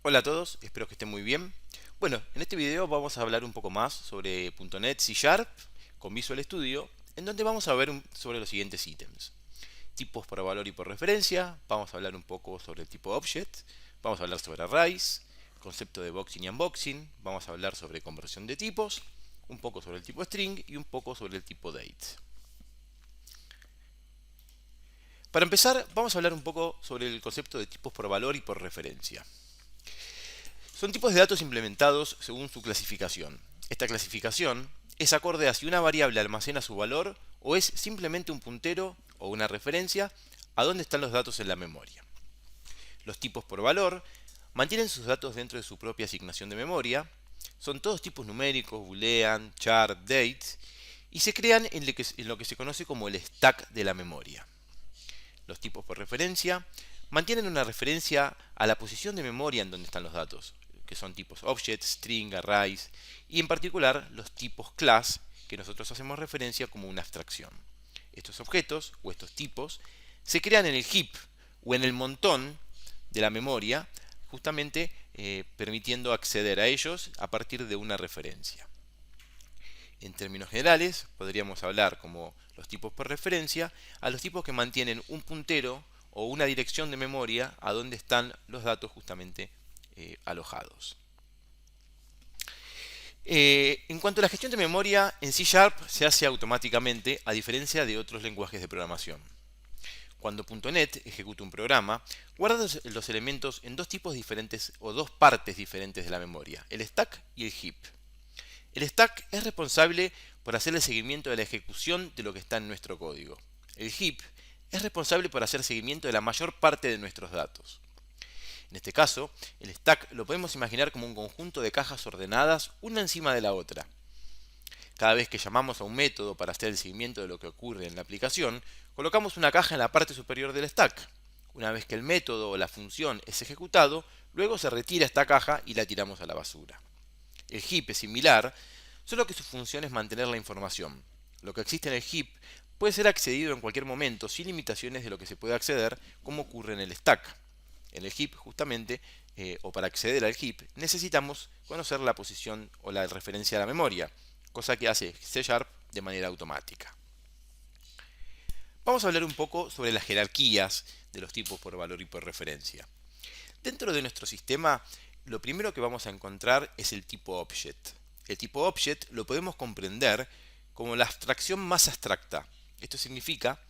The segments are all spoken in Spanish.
Hola a todos, espero que estén muy bien. Bueno, en este video vamos a hablar un poco más sobre .NET C Sharp con Visual Studio, en donde vamos a ver sobre los siguientes ítems. Tipos por valor y por referencia, vamos a hablar un poco sobre el tipo Object, vamos a hablar sobre arrays, concepto de boxing y unboxing, vamos a hablar sobre conversión de tipos, un poco sobre el tipo string y un poco sobre el tipo date. Para empezar, vamos a hablar un poco sobre el concepto de tipos por valor y por referencia. Son tipos de datos implementados según su clasificación. Esta clasificación es acorde a si una variable almacena su valor o es simplemente un puntero o una referencia a dónde están los datos en la memoria. Los tipos por valor mantienen sus datos dentro de su propia asignación de memoria, son todos tipos numéricos, boolean, char, date, y se crean en lo que se conoce como el stack de la memoria. Los tipos por referencia mantienen una referencia a la posición de memoria en donde están los datos, que son tipos object, string, arrays, y en particular los tipos class, que nosotros hacemos referencia como una abstracción. Estos objetos, o estos tipos, se crean en el heap, o en el montón de la memoria, justamente permitiendo acceder a ellos a partir de una referencia. En términos generales, podríamos hablar como los tipos por referencia a los tipos que mantienen un puntero o una dirección de memoria a donde están los datos justamente alojados. En cuanto a la gestión de memoria, en C Sharp se hace automáticamente, a diferencia de otros lenguajes de programación. Cuando .NET ejecuta un programa, guarda los elementos en dos tipos diferentes o dos partes diferentes de la memoria, el stack y el heap. El stack es responsable por hacer el seguimiento de la ejecución de lo que está en nuestro código. El heap es responsable por hacer seguimiento de la mayor parte de nuestros datos. En este caso, el stack lo podemos imaginar como un conjunto de cajas ordenadas una encima de la otra. Cada vez que llamamos a un método para hacer el seguimiento de lo que ocurre en la aplicación, colocamos una caja en la parte superior del stack. Una vez que el método o la función es ejecutado, luego se retira esta caja y la tiramos a la basura. El heap es similar, solo que su función es mantener la información. Lo que existe en el heap puede ser accedido en cualquier momento sin limitaciones de lo que se puede acceder, como ocurre en el stack. En el heap, justamente, o para acceder al heap, necesitamos conocer la posición o la referencia a la memoria, cosa que hace C Sharp de manera automática. Vamos a hablar un poco sobre las jerarquías de los tipos por valor y por referencia. Dentro de nuestro sistema, lo primero que vamos a encontrar es el tipo Object. El tipo Object lo podemos comprender como la abstracción más abstracta. Esto significa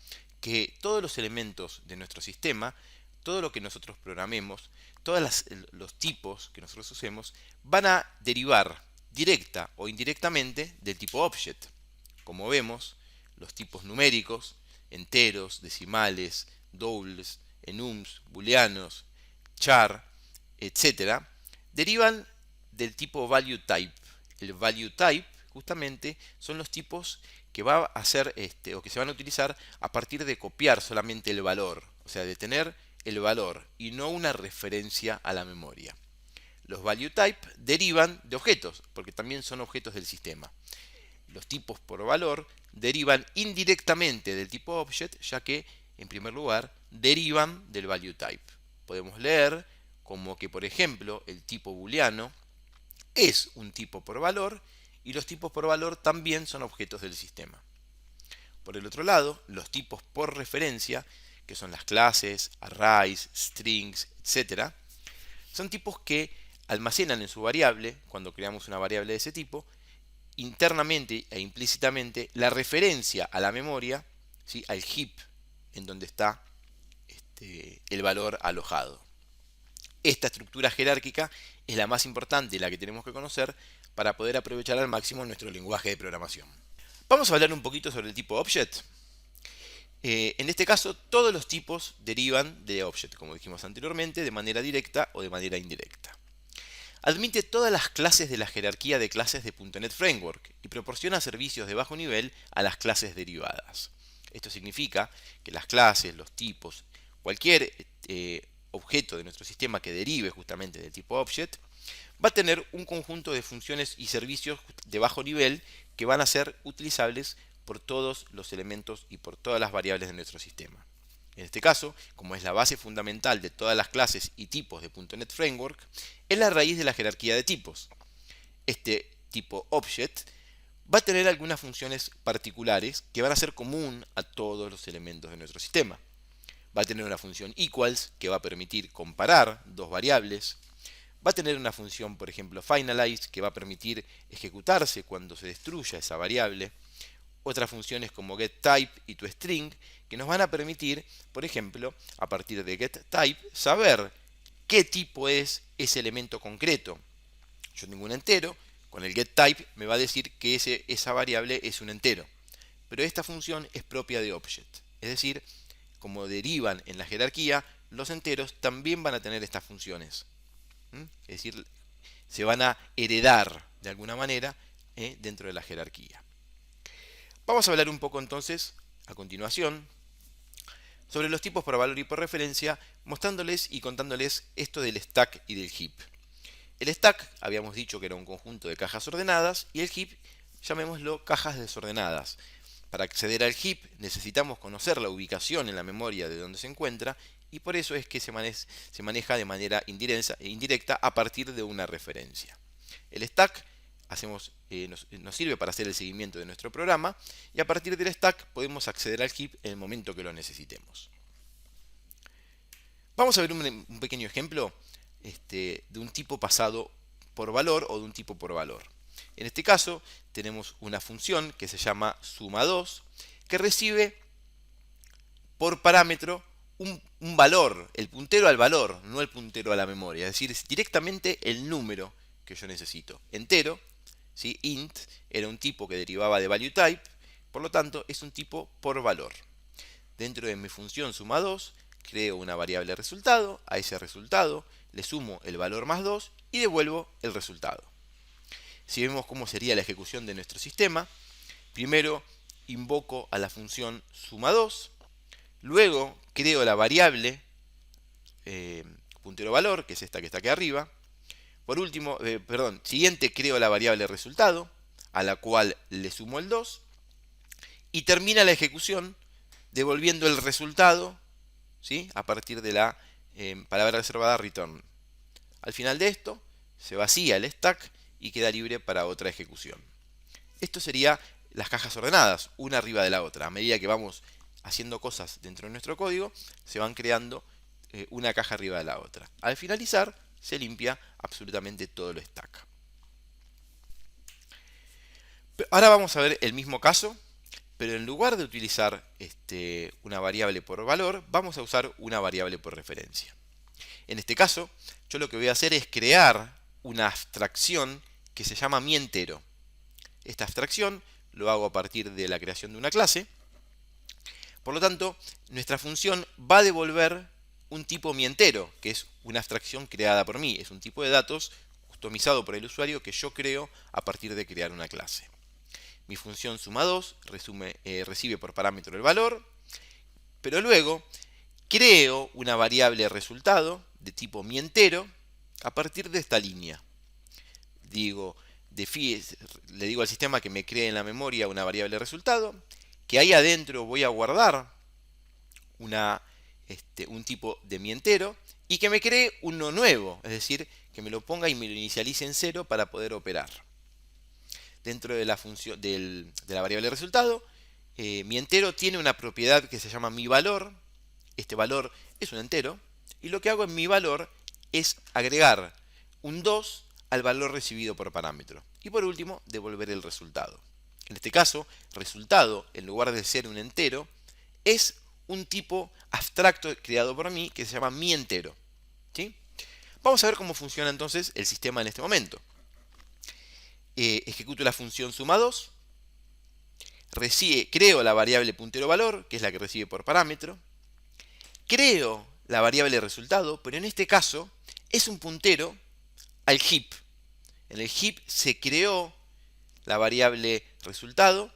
que todos los elementos de nuestro sistema, todo lo que nosotros programemos, todos los tipos que nosotros usemos, van a derivar directa o indirectamente del tipo Object. Como vemos, los tipos numéricos, enteros, decimales, doubles, enums, booleanos, char, etcétera, derivan del tipo value type. El value type, justamente, son los tipos que va a hacer o que se van a utilizar a partir de copiar solamente el valor, o sea, de tener el valor y no una referencia a la memoria. Los value type derivan de objetos, porque también son objetos del sistema. Los tipos por valor derivan indirectamente del tipo object, ya que, en primer lugar, derivan del value type. Podemos leer como que, por ejemplo, el tipo booleano es un tipo por valor y los tipos por valor también son objetos del sistema. Por el otro lado, los tipos por referencia, que son las clases, arrays, strings, etc., son tipos que almacenan en su variable, cuando creamos una variable de ese tipo, internamente e implícitamente la referencia a la memoria, ¿sí?, al heap en donde está el valor alojado. Esta estructura jerárquica es la más importante y la que tenemos que conocer para poder aprovechar al máximo nuestro lenguaje de programación. Vamos a hablar un poquito sobre el tipo Object. En este caso, todos los tipos derivan de Object, como dijimos anteriormente, de manera directa o de manera indirecta. Admite todas las clases de la jerarquía de clases de .NET Framework y proporciona servicios de bajo nivel a las clases derivadas. Esto significa que las clases, los tipos, cualquier objeto de nuestro sistema que derive justamente del tipo Object, va a tener un conjunto de funciones y servicios de bajo nivel que van a ser utilizables por todos los elementos y por todas las variables de nuestro sistema. en este caso, como es la base fundamental de todas las clases y tipos de .NET Framework, es la raíz de la jerarquía de tipos. Este tipo Object va a tener algunas funciones particulares que van a ser común a todos los elementos de nuestro sistema. Va a tener una función equals que va a permitir comparar dos variables. Va a tener una función, por ejemplo, finalize, que va a permitir ejecutarse cuando se destruya esa variable. Otras funciones como getType y toString, que nos van a permitir, por ejemplo, a partir de getType, saber qué tipo es ese elemento concreto. Yo tengo un entero, con el getType me va a decir que esa variable es un entero. Pero esta función es propia de Object. Es decir, como derivan en la jerarquía, los enteros también van a tener estas funciones. Es decir, se van a heredar de alguna manera dentro de la jerarquía. Vamos a hablar un poco entonces, a continuación, sobre los tipos por valor y por referencia, mostrándoles y contándoles esto del stack y del heap. El stack habíamos dicho que era un conjunto de cajas ordenadas y el heap, llamémoslo cajas desordenadas. Para acceder al heap necesitamos conocer la ubicación en la memoria de donde se encuentra y por eso es que se maneja de manera indirecta a partir de una referencia. El stack nos sirve para hacer el seguimiento de nuestro programa y a partir del stack podemos acceder al heap en el momento que lo necesitemos. Vamos a ver un pequeño ejemplo de un tipo pasado por valor o de un tipo por valor. En este caso tenemos una función que se llama suma2 que recibe por parámetro un valor, el puntero al valor, no el puntero a la memoria. Es decir, es directamente el número que yo necesito. Entero, ¿sí? Int, era un tipo que derivaba de value type, por lo tanto es un tipo por valor. Dentro de mi función suma2 creo una variable resultado, a ese resultado le sumo el valor más 2 y devuelvo el resultado. Si vemos cómo sería la ejecución de nuestro sistema, primero invoco a la función suma2, luego creo la variable puntero valor, que es esta que está aquí arriba. Por último, siguiente creo la variable resultado, a la cual le sumo el 2, y termina la ejecución devolviendo el resultado, ¿sí? A partir de la palabra reservada return. Al final de esto, se vacía el stack y queda libre para otra ejecución. Esto sería las cajas ordenadas, una arriba de la otra. A medida que vamos haciendo cosas dentro de nuestro código, se van creando una caja arriba de la otra. Al finalizar, se limpia absolutamente todo el stack. Ahora vamos a ver el mismo caso, pero en lugar de utilizar una variable por valor, vamos a usar una variable por referencia. En este caso, yo lo que voy a hacer es crear una abstracción que se llama miEntero. Esta abstracción lo hago a partir de la creación de una clase. Por lo tanto, nuestra función va a devolver un tipo miEntero, que es una abstracción creada por mí. Es un tipo de datos customizado por el usuario que yo creo a partir de crear una clase. Mi función suma2 recibe por parámetro el valor, pero luego creo una variable resultado de tipo miEntero a partir de esta línea. Le digo al sistema que me cree en la memoria una variable resultado, que ahí adentro voy a guardar un tipo de miEntero y que me cree uno nuevo, es decir, que me lo ponga y me lo inicialice en 0 para poder operar. Dentro de la función de la variable resultado, miEntero tiene una propiedad que se llama miValor. Este valor es un entero y lo que hago en miValor es agregar un 2 al valor recibido por parámetro y por último devolver el resultado. En este caso, resultado, en lugar de ser un entero, es un tipo abstracto creado por mí que se llama miEntero, ¿sí? Vamos a ver cómo funciona entonces el sistema en este momento. Ejecuto la función suma2, creo la variable puntero valor, que es la que recibe por parámetro, creo la variable resultado, pero en este caso es un puntero al heap. En el heap se creó la variable resultado,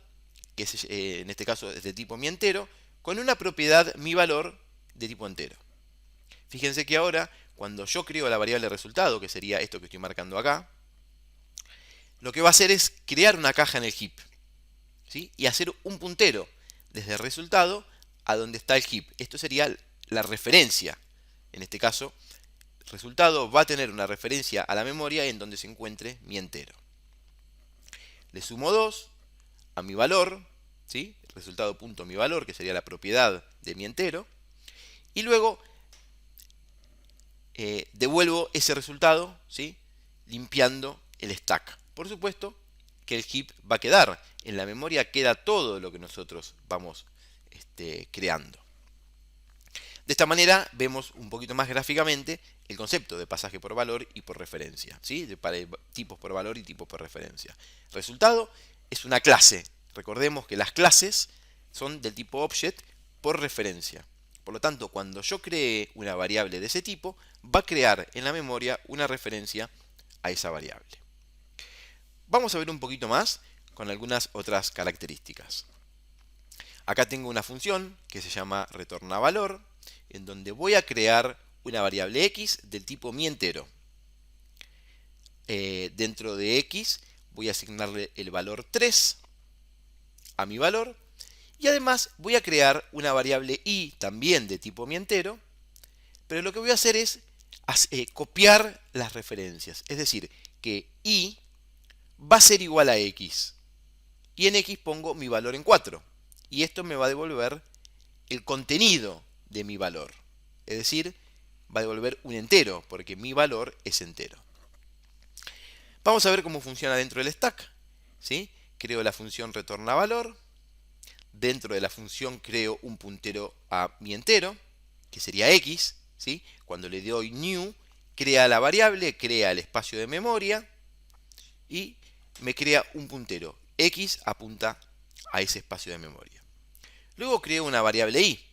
que en este caso es de tipo miEntero, con una propiedad miValor de tipo entero. Fíjense que ahora, cuando yo creo la variable resultado, que sería esto que estoy marcando acá, lo que va a hacer es crear una caja en el heap, ¿sí? Y hacer un puntero desde el resultado a donde está el heap. Esto sería la referencia. En este caso, el resultado va a tener una referencia a la memoria en donde se encuentre mi entero. Le sumo 2 a mi valor, ¿sí? El resultado punto mi valor, que sería la propiedad de mi entero. Y luego devuelvo ese resultado, ¿sí? Limpiando el stack. Por supuesto que el heap va a quedar. En la memoria queda todo lo que nosotros vamos creando. De esta manera vemos un poquito más gráficamente el concepto de pasaje por valor y por referencia, ¿sí? Para tipos por valor y tipos por referencia. Resultado es una clase. Recordemos que las clases son del tipo object por referencia. Por lo tanto, cuando yo cree una variable de ese tipo, va a crear en la memoria una referencia a esa variable. Vamos a ver un poquito más con algunas otras características. Acá tengo una función que se llama retornavalor, en donde voy a crear una variable x del tipo mi entero. Dentro de x voy a asignarle el valor 3 a mi valor. Y además voy a crear una variable y también de tipo mi entero, pero lo que voy a hacer es copiar las referencias. Es decir, que y va a ser igual a x. Y en x pongo mi valor en 4. Y esto me va a devolver el contenido de mi valor. Es decir, va a devolver un entero, porque mi valor es entero. Vamos a ver cómo funciona dentro del stack, ¿sí? Creo la función retornavalor. Dentro de la función creo un puntero a mi entero, que sería x, ¿sí? Cuando le doy new, crea la variable, crea el espacio de memoria y me crea un puntero. X apunta a ese espacio de memoria. Luego creo una variable i,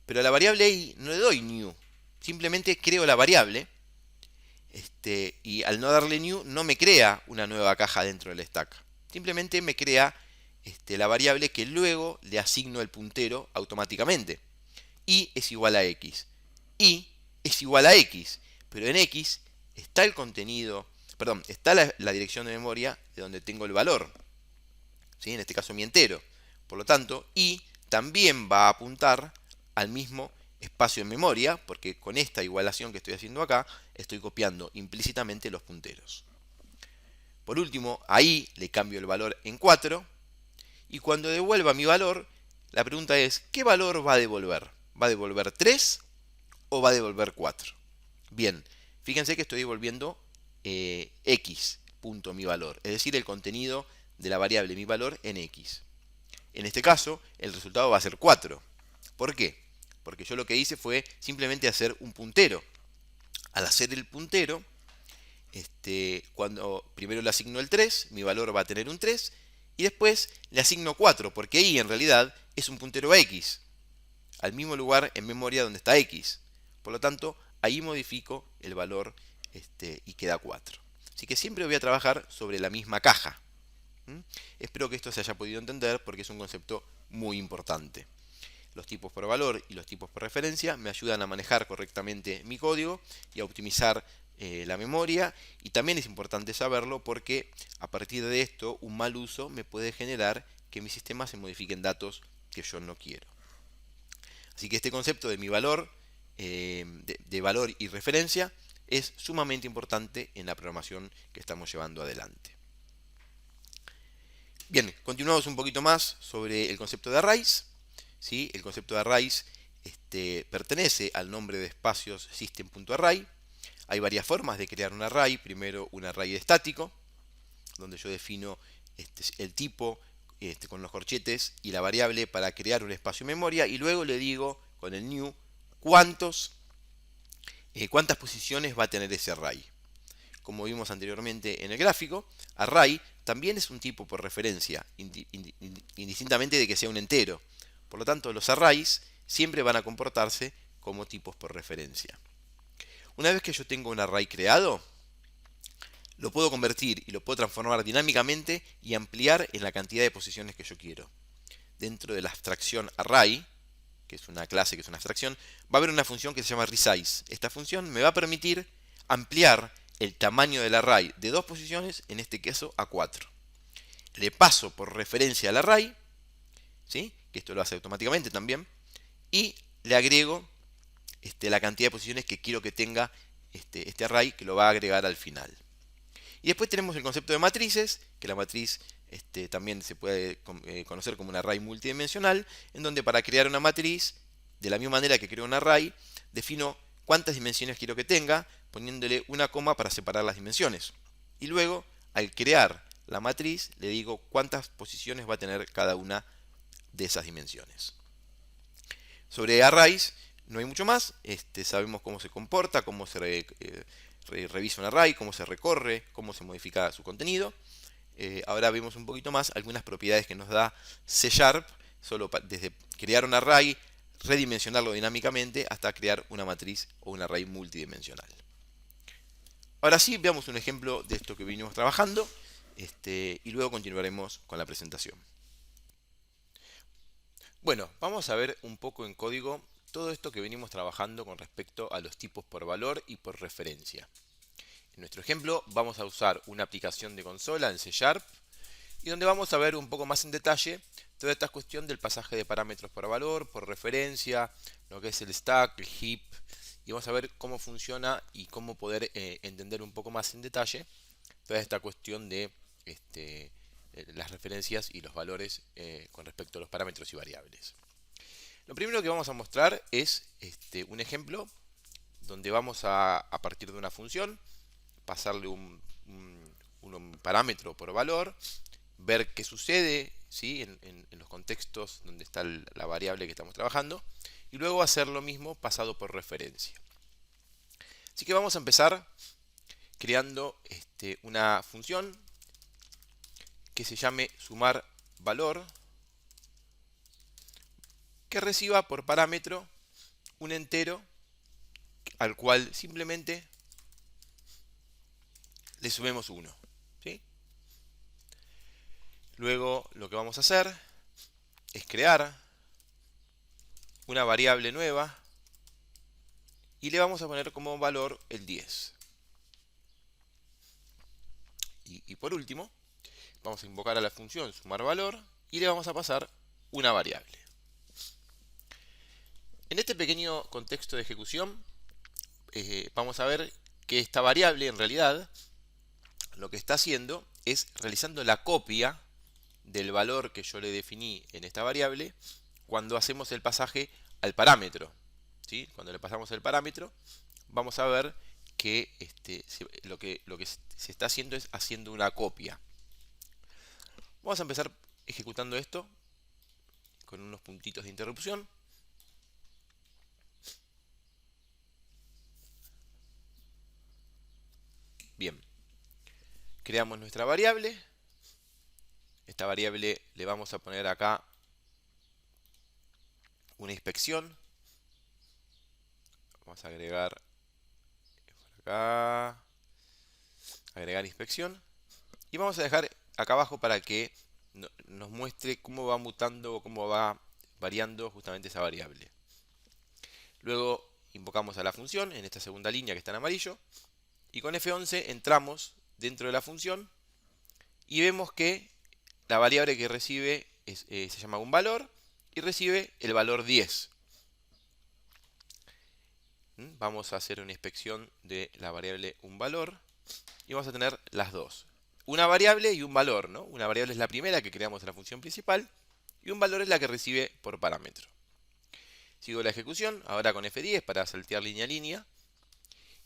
pero a la variable i no le doy new, simplemente creo la variable y al no darle new no me crea una nueva caja dentro del stack. Simplemente me crea la variable que luego le asigno el puntero automáticamente. Y es igual a x. Y es igual a x, pero en x está el contenido, perdón, está la dirección de memoria de donde tengo el valor, ¿sí? En este caso mi entero. Por lo tanto, y también va a apuntar al mismo espacio de memoria, porque con esta igualación que estoy haciendo acá, estoy copiando implícitamente los punteros. Por último, ahí le cambio el valor en 4, y cuando devuelva mi valor, la pregunta es, ¿qué valor va a devolver? ¿Va a devolver 3 o va a devolver 4? Bien, fíjense que estoy devolviendo x, punto mi valor, es decir, el contenido de la variable mi valor en x. En este caso, el resultado va a ser 4. ¿Por qué? Porque yo lo que hice fue simplemente hacer un puntero. Al hacer el puntero, cuando primero le asigno el 3, mi valor va a tener un 3, y después le asigno 4, porque y en realidad es un puntero a x, al mismo lugar en memoria donde está x. Por lo tanto, ahí modifico el valor y queda 4. Así que siempre voy a trabajar sobre la misma caja. Espero que esto se haya podido entender porque es un concepto muy importante. Los tipos por valor y los tipos por referencia me ayudan a manejar correctamente mi código y a optimizar la memoria, y también es importante saberlo porque a partir de esto un mal uso me puede generar que mi sistema se modifiquen datos que yo no quiero. Así que este concepto de mi valor, de valor y referencia, es sumamente importante en la programación que estamos llevando adelante. Bien, continuamos un poquito más sobre el concepto de arrays. ¿Sí? El concepto de arrays pertenece al nombre de espacios system.array. Hay varias formas de crear un array. Primero, un array estático, donde yo defino el tipo con los corchetes y la variable para crear un espacio de memoria, y luego le digo con el new cuántas posiciones va a tener ese array. Como vimos anteriormente en el gráfico, array también es un tipo por referencia, indistintamente de que sea un entero. Por lo tanto, los arrays siempre van a comportarse como tipos por referencia. Una vez que yo tengo un array creado, lo puedo convertir y lo puedo transformar dinámicamente y ampliar en la cantidad de posiciones que yo quiero. Dentro de la abstracción array, que es una clase, que es una abstracción, va a haber una función que se llama resize. Esta función me va a permitir ampliar el tamaño del array de 2 posiciones, en este caso a 4. Le paso por referencia al array, ¿sí? Que esto lo hace automáticamente también, y le agrego la cantidad de posiciones que quiero que tenga este array, que lo va a agregar al final. Y después tenemos el concepto de matrices, que la matriz también se puede conocer como un array multidimensional, en donde para crear una matriz, de la misma manera que creo un array, defino cuántas dimensiones quiero que tenga, poniéndole una coma para separar las dimensiones. Y luego, al crear la matriz, le digo cuántas posiciones va a tener cada una de esas dimensiones. Sobre arrays no hay mucho más. Sabemos cómo se comporta, cómo se revisa un array, cómo se recorre, cómo se modifica su contenido. Ahora vemos un poquito más algunas propiedades que nos da C#, solo desde crear un array, redimensionarlo dinámicamente, hasta crear una matriz o un array multidimensional. Ahora sí, veamos un ejemplo de esto que vinimos trabajando, y luego continuaremos con la presentación. Bueno, vamos a ver un poco en código todo esto que venimos trabajando con respecto a los tipos por valor y por referencia. En nuestro ejemplo vamos a usar una aplicación de consola en C# y donde vamos a ver un poco más en detalle toda esta cuestión del pasaje de parámetros por valor, por referencia, lo que es el stack, el heap, y vamos a ver cómo funciona y cómo poder entender un poco más en detalle toda esta cuestión de las referencias y los valores con respecto a los parámetros y variables. Lo primero que vamos a mostrar es un ejemplo donde vamos a partir de una función pasarle un parámetro por valor, ver qué sucede, ¿sí? en los contextos donde está la variable que estamos trabajando, y luego hacer lo mismo pasado por referencia. Así que vamos a empezar creando una función que se llame sumar valor, que reciba por parámetro un entero al cual simplemente le sumemos 1. ¿Sí? Luego lo que vamos a hacer es crear una variable nueva y le vamos a poner como valor el 10. Y por último, vamos a invocar a la función sumar valor y le vamos a pasar una variable. En este pequeño contexto de ejecución, vamos a ver que esta variable en realidad lo que está haciendo es realizando la copia del valor que yo le definí en esta variable cuando hacemos el pasaje al parámetro. ¿Sí? Cuando le pasamos el parámetro, vamos a ver que lo que se está haciendo es haciendo una copia. Vamos a empezar ejecutando esto con unos puntitos de interrupción. Bien, creamos nuestra variable. Esta variable le vamos a poner acá una inspección. Vamos a agregar por acá, agregar inspección, y vamos a dejar acá abajo para que nos muestre cómo va mutando o cómo va variando justamente esa variable. Luego invocamos a la función en esta segunda línea que está en amarillo, y con F11 entramos dentro de la función y vemos que la variable que recibe se llama un valor y recibe el valor 10. Vamos a hacer una inspección de la variable un valor y vamos a tener las dos. Una variable y un valor, ¿no? Una variable es la primera que creamos en la función principal y un valor es la que recibe por parámetro. Sigo la ejecución, ahora con F10 para saltear línea a línea,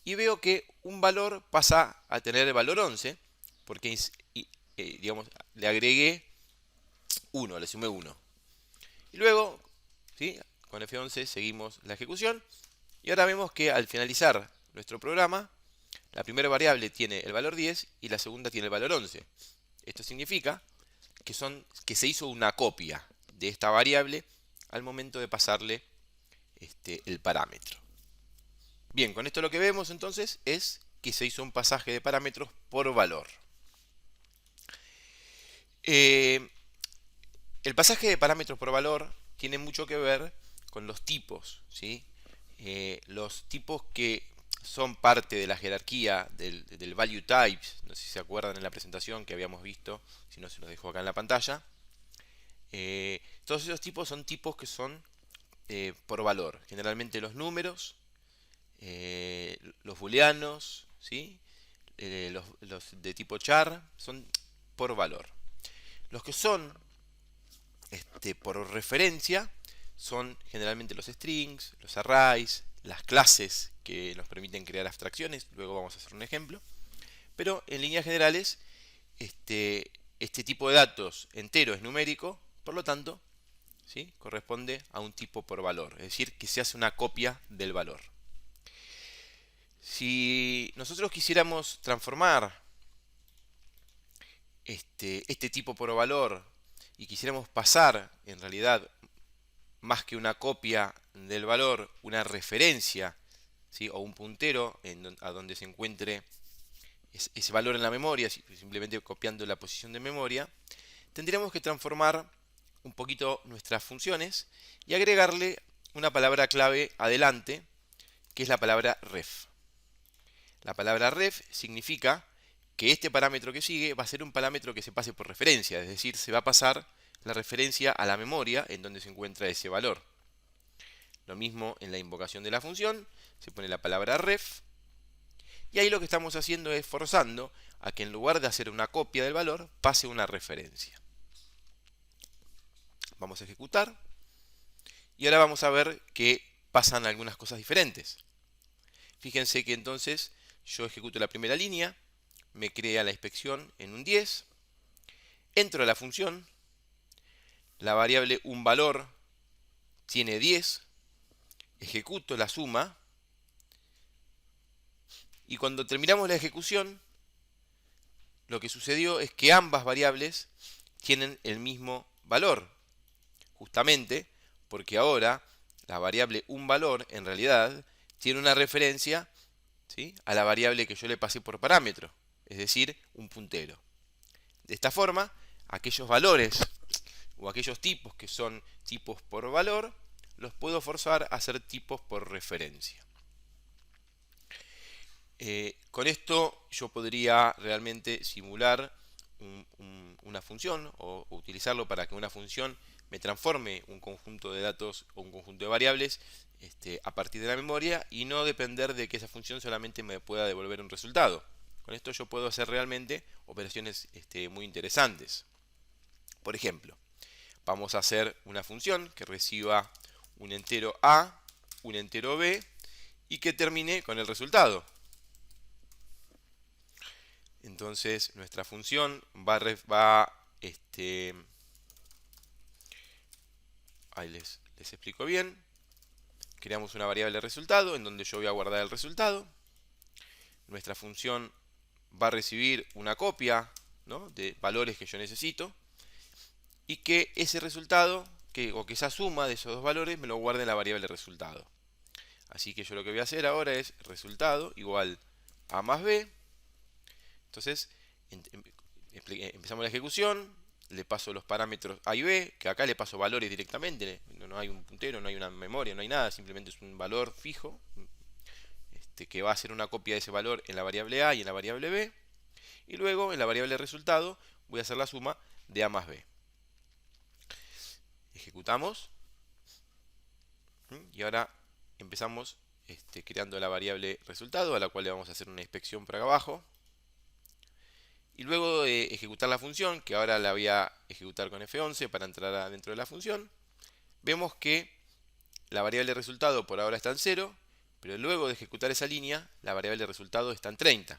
y veo que un valor pasa a tener el valor 11 porque digamos, le agregué 1, le sumé 1. Y luego, ¿sí? Con F11 seguimos la ejecución y ahora vemos que al finalizar nuestro programa, la primera variable tiene el valor 10 y la segunda tiene el valor 11. Esto significa que se hizo una copia de esta variable al momento de pasarle el parámetro. Bien, con esto lo que vemos entonces es que se hizo un pasaje de parámetros por valor. El pasaje de parámetros por valor tiene mucho que ver con los tipos, ¿sí? Los tipos que son parte de la jerarquía del value types, no sé si se acuerdan en la presentación que habíamos visto, si no se los dejo acá en la pantalla. Todos esos tipos son tipos que son por valor. Generalmente los números, los booleanos, ¿sí? Los de tipo char son por valor. Los que son por referencia son generalmente los strings, los arrays, las clases que nos permiten crear abstracciones. Luego vamos a hacer un ejemplo. Pero en líneas generales, este tipo de datos entero es numérico, por lo tanto, ¿sí?, corresponde a un tipo por valor, es decir, que se hace una copia del valor. Si nosotros quisiéramos transformar este tipo por valor y quisiéramos pasar, en realidad, más que una copia del valor, una referencia, ¿sí?, o un puntero a donde se encuentre ese valor en la memoria, simplemente copiando la posición de memoria, tendríamos que transformar un poquito nuestras funciones y agregarle una palabra clave adelante, que es la palabra ref. La palabra ref significa que este parámetro que sigue va a ser un parámetro que se pase por referencia, es decir, se va a pasar la referencia a la memoria en donde se encuentra ese valor. Lo mismo en la invocación de la función, se pone la palabra ref, y ahí lo que estamos haciendo es forzando a que en lugar de hacer una copia del valor, pase una referencia. Vamos a ejecutar, y ahora vamos a ver que pasan algunas cosas diferentes. Fíjense que entonces yo ejecuto la primera línea, me crea la inspección en un 10, entro a la función, la variable unValor tiene 10, ejecuto la suma, y cuando terminamos la ejecución, lo que sucedió es que ambas variables tienen el mismo valor, justamente porque ahora la variable unValor en realidad tiene una referencia, ¿sí?, a la variable que yo le pasé por parámetro, es decir, un puntero. De esta forma, aquellos valores o aquellos tipos que son tipos por valor, los puedo forzar a ser tipos por referencia. Con esto yo podría realmente simular una función o utilizarlo para que una función me transforme un conjunto de datos o un conjunto de variables a partir de la memoria y no depender de que esa función solamente me pueda devolver un resultado. Con esto yo puedo hacer realmente operaciones muy interesantes. Por ejemplo, vamos a hacer una función que reciba un entero A, un entero B y que termine con el resultado. Entonces nuestra función ahí les explico bien. Creamos una variable resultado en donde yo voy a guardar el resultado. Nuestra función va a recibir una copia, ¿no?, de valores que yo necesito y que ese resultado, o que esa suma de esos dos valores me lo guarde en la variable resultado. Así que yo lo que voy a hacer ahora es resultado igual A más B. Entonces empezamos la ejecución, le paso los parámetros A y B, que acá le paso valores directamente, no hay un puntero, no hay una memoria, no hay nada, simplemente es un valor fijo que va a hacer una copia de ese valor en la variable A y en la variable B, y luego en la variable resultado voy a hacer la suma de A más B. Ejecutamos, y ahora empezamos creando la variable resultado, a la cual le vamos a hacer una inspección por acá abajo. Y luego de ejecutar la función, que ahora la voy a ejecutar con F11 para entrar adentro de la función, vemos que la variable resultado por ahora está en 0, pero luego de ejecutar esa línea, la variable resultado está en 30.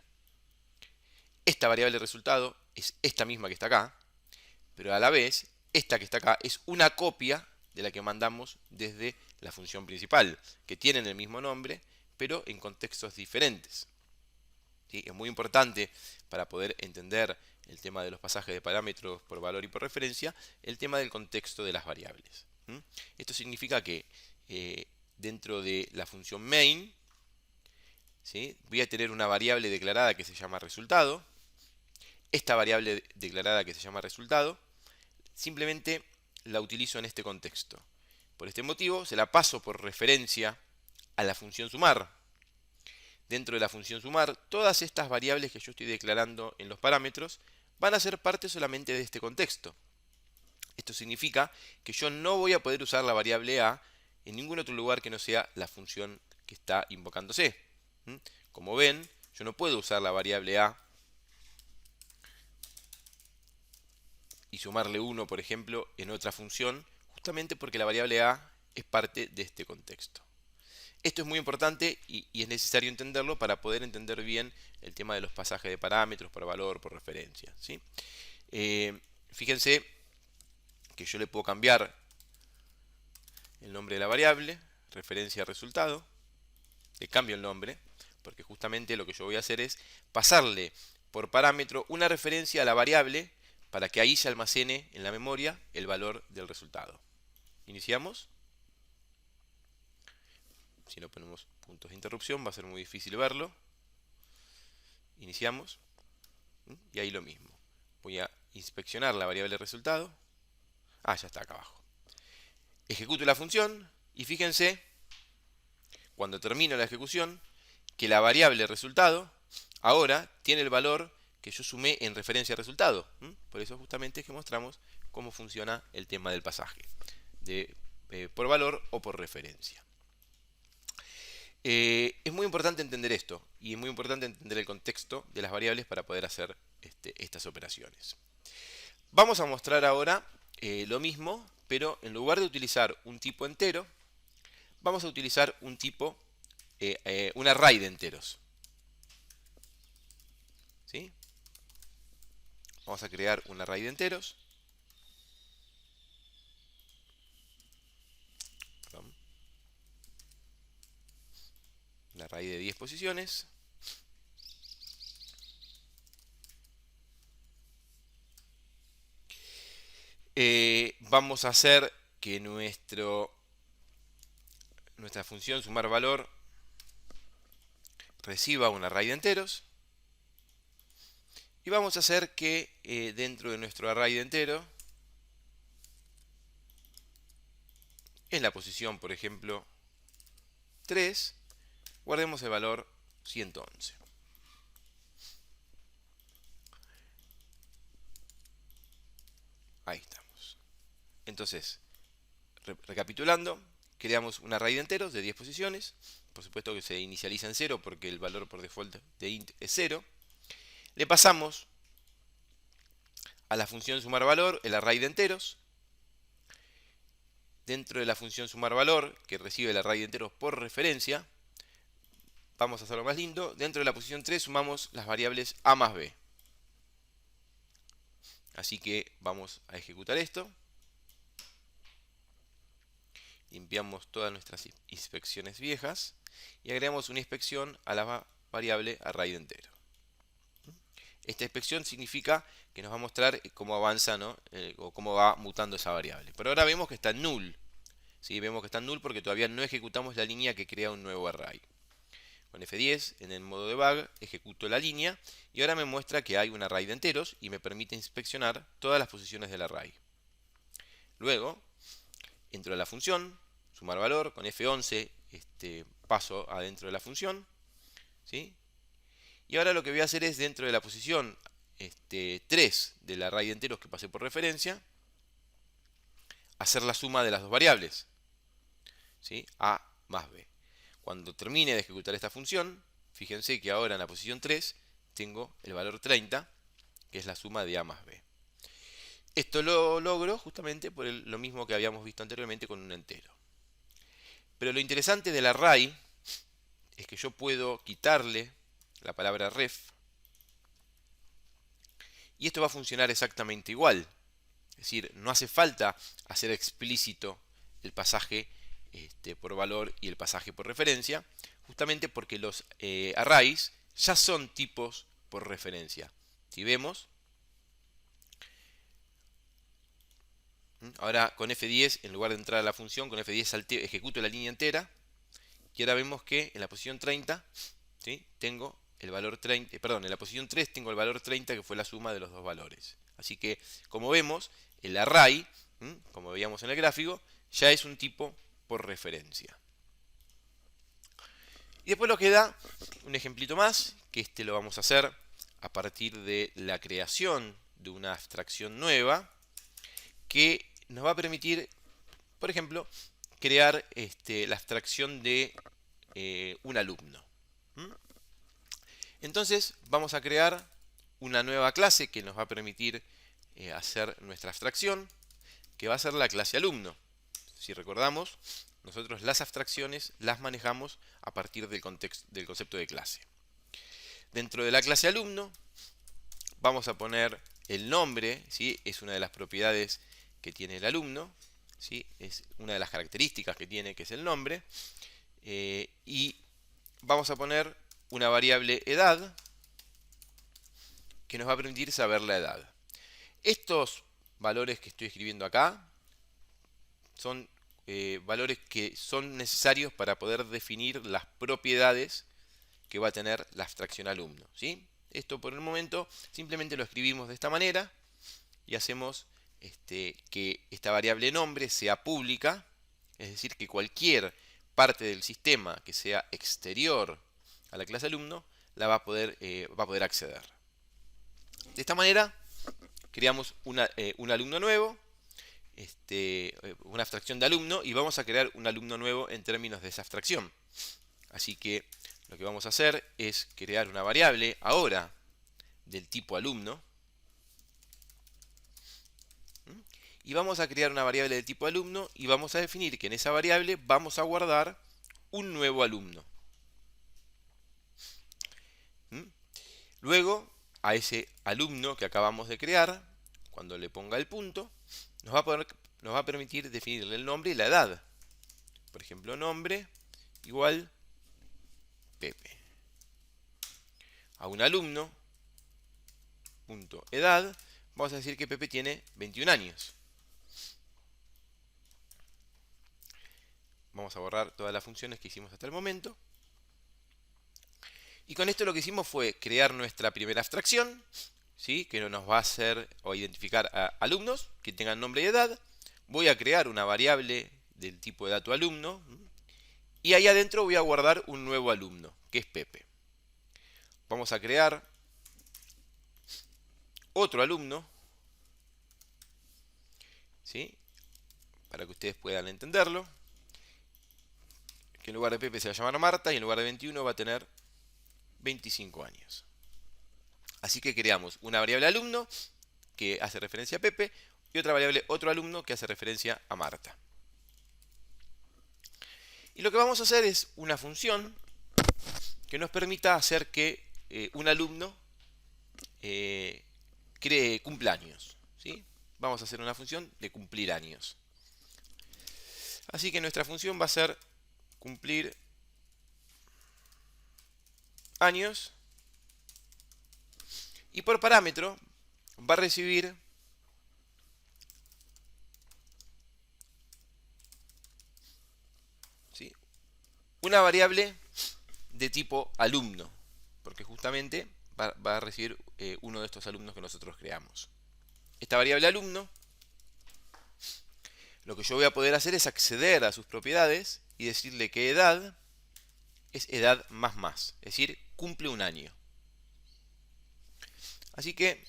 Esta variable resultado es esta misma que está acá, pero a la vez, esta que está acá es una copia de la que mandamos desde la función principal, que tienen el mismo nombre, pero en contextos diferentes. ¿Sí? Es muy importante para poder entender el tema de los pasajes de parámetros por valor y por referencia, el tema del contexto de las variables. Esto significa que dentro de la función main, ¿sí?, voy a tener una variable declarada que se llama resultado. Esta variable declarada que se llama resultado, simplemente la utilizo en este contexto. Por este motivo, se la paso por referencia a la función sumar. Dentro de la función sumar, todas estas variables que yo estoy declarando en los parámetros van a ser parte solamente de este contexto. Esto significa que yo no voy a poder usar la variable A en ningún otro lugar que no sea la función que está invocándose. Como ven, yo no puedo usar la variable a y sumarle 1, por ejemplo, en otra función, justamente porque la variable a es parte de este contexto. Esto es muy importante y es necesario entenderlo para poder entender bien el tema de los pasajes de parámetros por valor, por referencia, ¿sí? Fíjense que yo le puedo cambiar el nombre de la variable, referencia a resultado, le cambio el nombre, porque justamente lo que yo voy a hacer es pasarle por parámetro una referencia a la variable para que ahí se almacene en la memoria el valor del resultado. Iniciamos. Si no ponemos puntos de interrupción va a ser muy difícil verlo. Iniciamos. Y ahí lo mismo. Voy a inspeccionar la variable resultado. Ah, ya está acá abajo. Ejecuto la función y fíjense, cuando termino la ejecución, que la variable resultado ahora tiene el valor que yo sumé en referencia al resultado. Por eso justamente es que mostramos cómo funciona el tema del pasaje, por valor o por referencia. Es muy importante entender esto y es muy importante entender el contexto de las variables para poder hacer estas operaciones. Vamos a mostrar ahora lo mismo, pero en lugar de utilizar un tipo entero, vamos a utilizar un tipo, un array de enteros. ¿Sí? Vamos a crear un array de enteros. Perdón. Un array de 10 posiciones. Vamos a hacer que nuestra función sumar valor reciba un array de enteros. Y vamos a hacer que dentro de nuestro array de enteros, en la posición, por ejemplo, 3, guardemos el valor 111. Ahí estamos. Entonces, recapitulando, creamos un array de enteros de 10 posiciones. Por supuesto que se inicializa en 0 porque el valor por default de int es 0. Le pasamos a la función sumar valor el array de enteros. Dentro de la función sumar valor, que recibe el array de enteros por referencia, vamos a hacerlo más lindo. Dentro de la posición 3 sumamos las variables a más b. Así que vamos a ejecutar esto. Limpiamos todas nuestras inspecciones viejas y agregamos una inspección a la variable array de entero. Esta inspección significa que nos va a mostrar cómo avanza, ¿no? O cómo va mutando esa variable. Pero ahora vemos que está en null. ¿Sí? Vemos que está en null porque todavía no ejecutamos la línea que crea un nuevo array. Con F10 en el modo debug ejecuto la línea y ahora me muestra que hay un array de enteros y me permite inspeccionar todas las posiciones del array. Luego, entro a la función, sumar valor, con F11 paso adentro de la función, ¿sí? Y ahora lo que voy a hacer es dentro de la posición 3 del array de enteros que pasé por referencia, hacer la suma de las dos variables, ¿sí? A más b. Cuando termine de ejecutar esta función, fíjense que ahora en la posición 3 tengo el valor 30, que es la suma de a más b. Esto lo logro justamente por lo mismo que habíamos visto anteriormente con un entero. Pero lo interesante del array es que yo puedo quitarle la palabra ref y esto va a funcionar exactamente igual. Es decir, no hace falta hacer explícito el pasaje por valor y el pasaje por referencia, justamente porque los arrays ya son tipos por referencia. Si vemos, ahora con F10, en lugar de entrar a la función, con F10 ejecuto la línea entera, y ahora vemos que en la posición 30, ¿sí? Tengo el valor 30, perdón, en la posición 3 tengo el valor 30 que fue la suma de los dos valores. Así que, como vemos, el array, como veíamos en el gráfico, ya es un tipo por referencia. Y después nos queda un ejemplito más, que lo vamos a hacer a partir de la creación de una abstracción nueva, que nos va a permitir, por ejemplo, crear la abstracción de un alumno. ¿Mm? Entonces vamos a crear una nueva clase que nos va a permitir hacer nuestra abstracción, que va a ser la clase alumno. Si recordamos, nosotros las abstracciones las manejamos a partir del concepto de clase. Dentro de la clase alumno vamos a poner el nombre, ¿sí? Es una de las propiedades que tiene el alumno, ¿sí? Es una de las características que tiene, que es el nombre. Y vamos a poner una variable edad que nos va a permitir saber la edad. Estos valores que estoy escribiendo acá son valores que son necesarios para poder definir las propiedades que va a tener la abstracción alumno, ¿sí? Esto por el momento simplemente lo escribimos de esta manera y hacemos que esta variable nombre sea pública, es decir, que cualquier parte del sistema que sea exterior a la clase alumno la va a poder acceder. De esta manera creamos un alumno nuevo, una abstracción de alumno, y vamos a crear un alumno nuevo en términos de esa abstracción. Así que lo que vamos a hacer es crear una variable ahora del tipo alumno. Y vamos a crear una variable del tipo alumno y vamos a definir que en esa variable vamos a guardar un nuevo alumno. Luego, a ese alumno que acabamos de crear, cuando le ponga el punto, nos va a permitir definirle el nombre y la edad. Por ejemplo, nombre igual Pepe. A un alumno, punto edad, vamos a decir que Pepe tiene 21 años. Vamos a borrar todas las funciones que hicimos hasta el momento. Y con esto lo que hicimos fue crear nuestra primera abstracción, ¿sí? Que nos va a hacer o identificar a alumnos que tengan nombre y edad. Voy a crear una variable del tipo de dato alumno. Y ahí adentro voy a guardar un nuevo alumno, que es Pepe. Vamos a crear otro alumno, ¿sí? Para que ustedes puedan entenderlo. Que en lugar de Pepe se va a llamar Marta y en lugar de 21 va a tener 25 años. Así que creamos una variable alumno que hace referencia a Pepe y otra variable otro alumno que hace referencia a Marta. Y lo que vamos a hacer es una función que nos permita hacer que un alumno cree cumpleaños, ¿sí? Vamos a hacer una función de cumplir años. Así que nuestra función va a ser cumplir años y por parámetro va a recibir ¿sí? una variable de tipo alumno, porque justamente va a recibir uno de estos alumnos que nosotros creamos. Esta variable alumno, lo que yo voy a poder hacer es acceder a sus propiedades y decirle que edad es edad más, es decir, cumple un año. Así que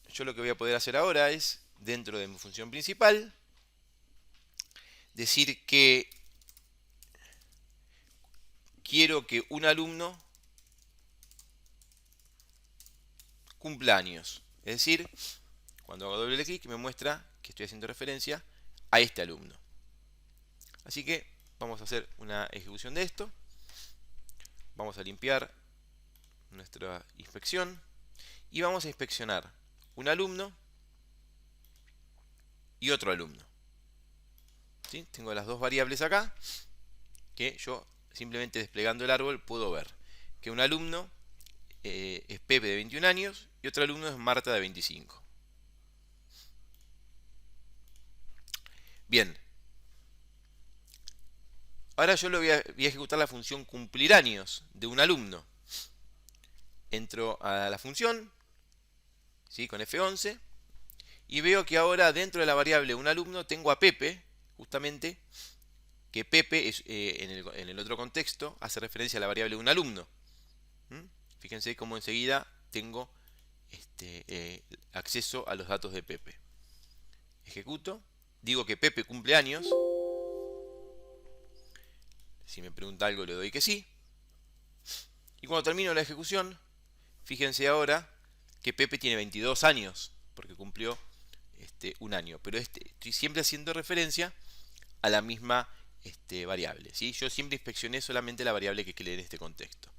yo lo que voy a poder hacer ahora es, dentro de mi función principal, decir que quiero que un alumno cumpla años. Es decir, cuando hago doble clic me muestra que estoy haciendo referencia a este alumno. Así que vamos a hacer una ejecución de esto. Vamos a limpiar nuestra inspección y vamos a inspeccionar un alumno y otro alumno. ¿Sí? Tengo las dos variables acá que yo simplemente desplegando el árbol puedo ver que un alumno es Pepe de 21 años y otro alumno es Marta de 25. Bien. Ahora yo voy a ejecutar la función cumplir años de un alumno. Entro a la función, ¿sí? Con F11 y veo que ahora dentro de la variable un alumno tengo a Pepe, justamente, que Pepe es, en el otro contexto hace referencia a la variable un alumno. Fíjense cómo enseguida tengo acceso a los datos de Pepe. Ejecuto, digo que Pepe cumple años Si me pregunta algo le doy que sí. Y cuando termino la ejecución, fíjense ahora que Pepe tiene 22 años, porque cumplió un año. Pero estoy siempre haciendo referencia a la misma variable, ¿sí? Yo siempre inspeccioné solamente la variable que quede en este contexto.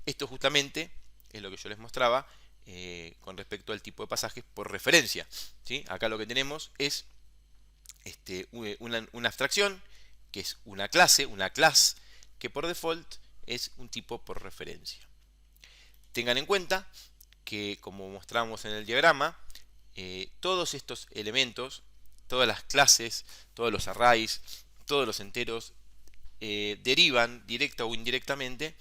Esto justamente es lo que yo les mostraba con respecto al tipo de pasajes por referencia, ¿sí? Acá lo que tenemos es una abstracción, que es una clase, que por default es un tipo por referencia. Tengan en cuenta que, como mostramos en el diagrama, todos estos elementos, todas las clases, todos los arrays, todos los enteros, derivan directa o indirectamente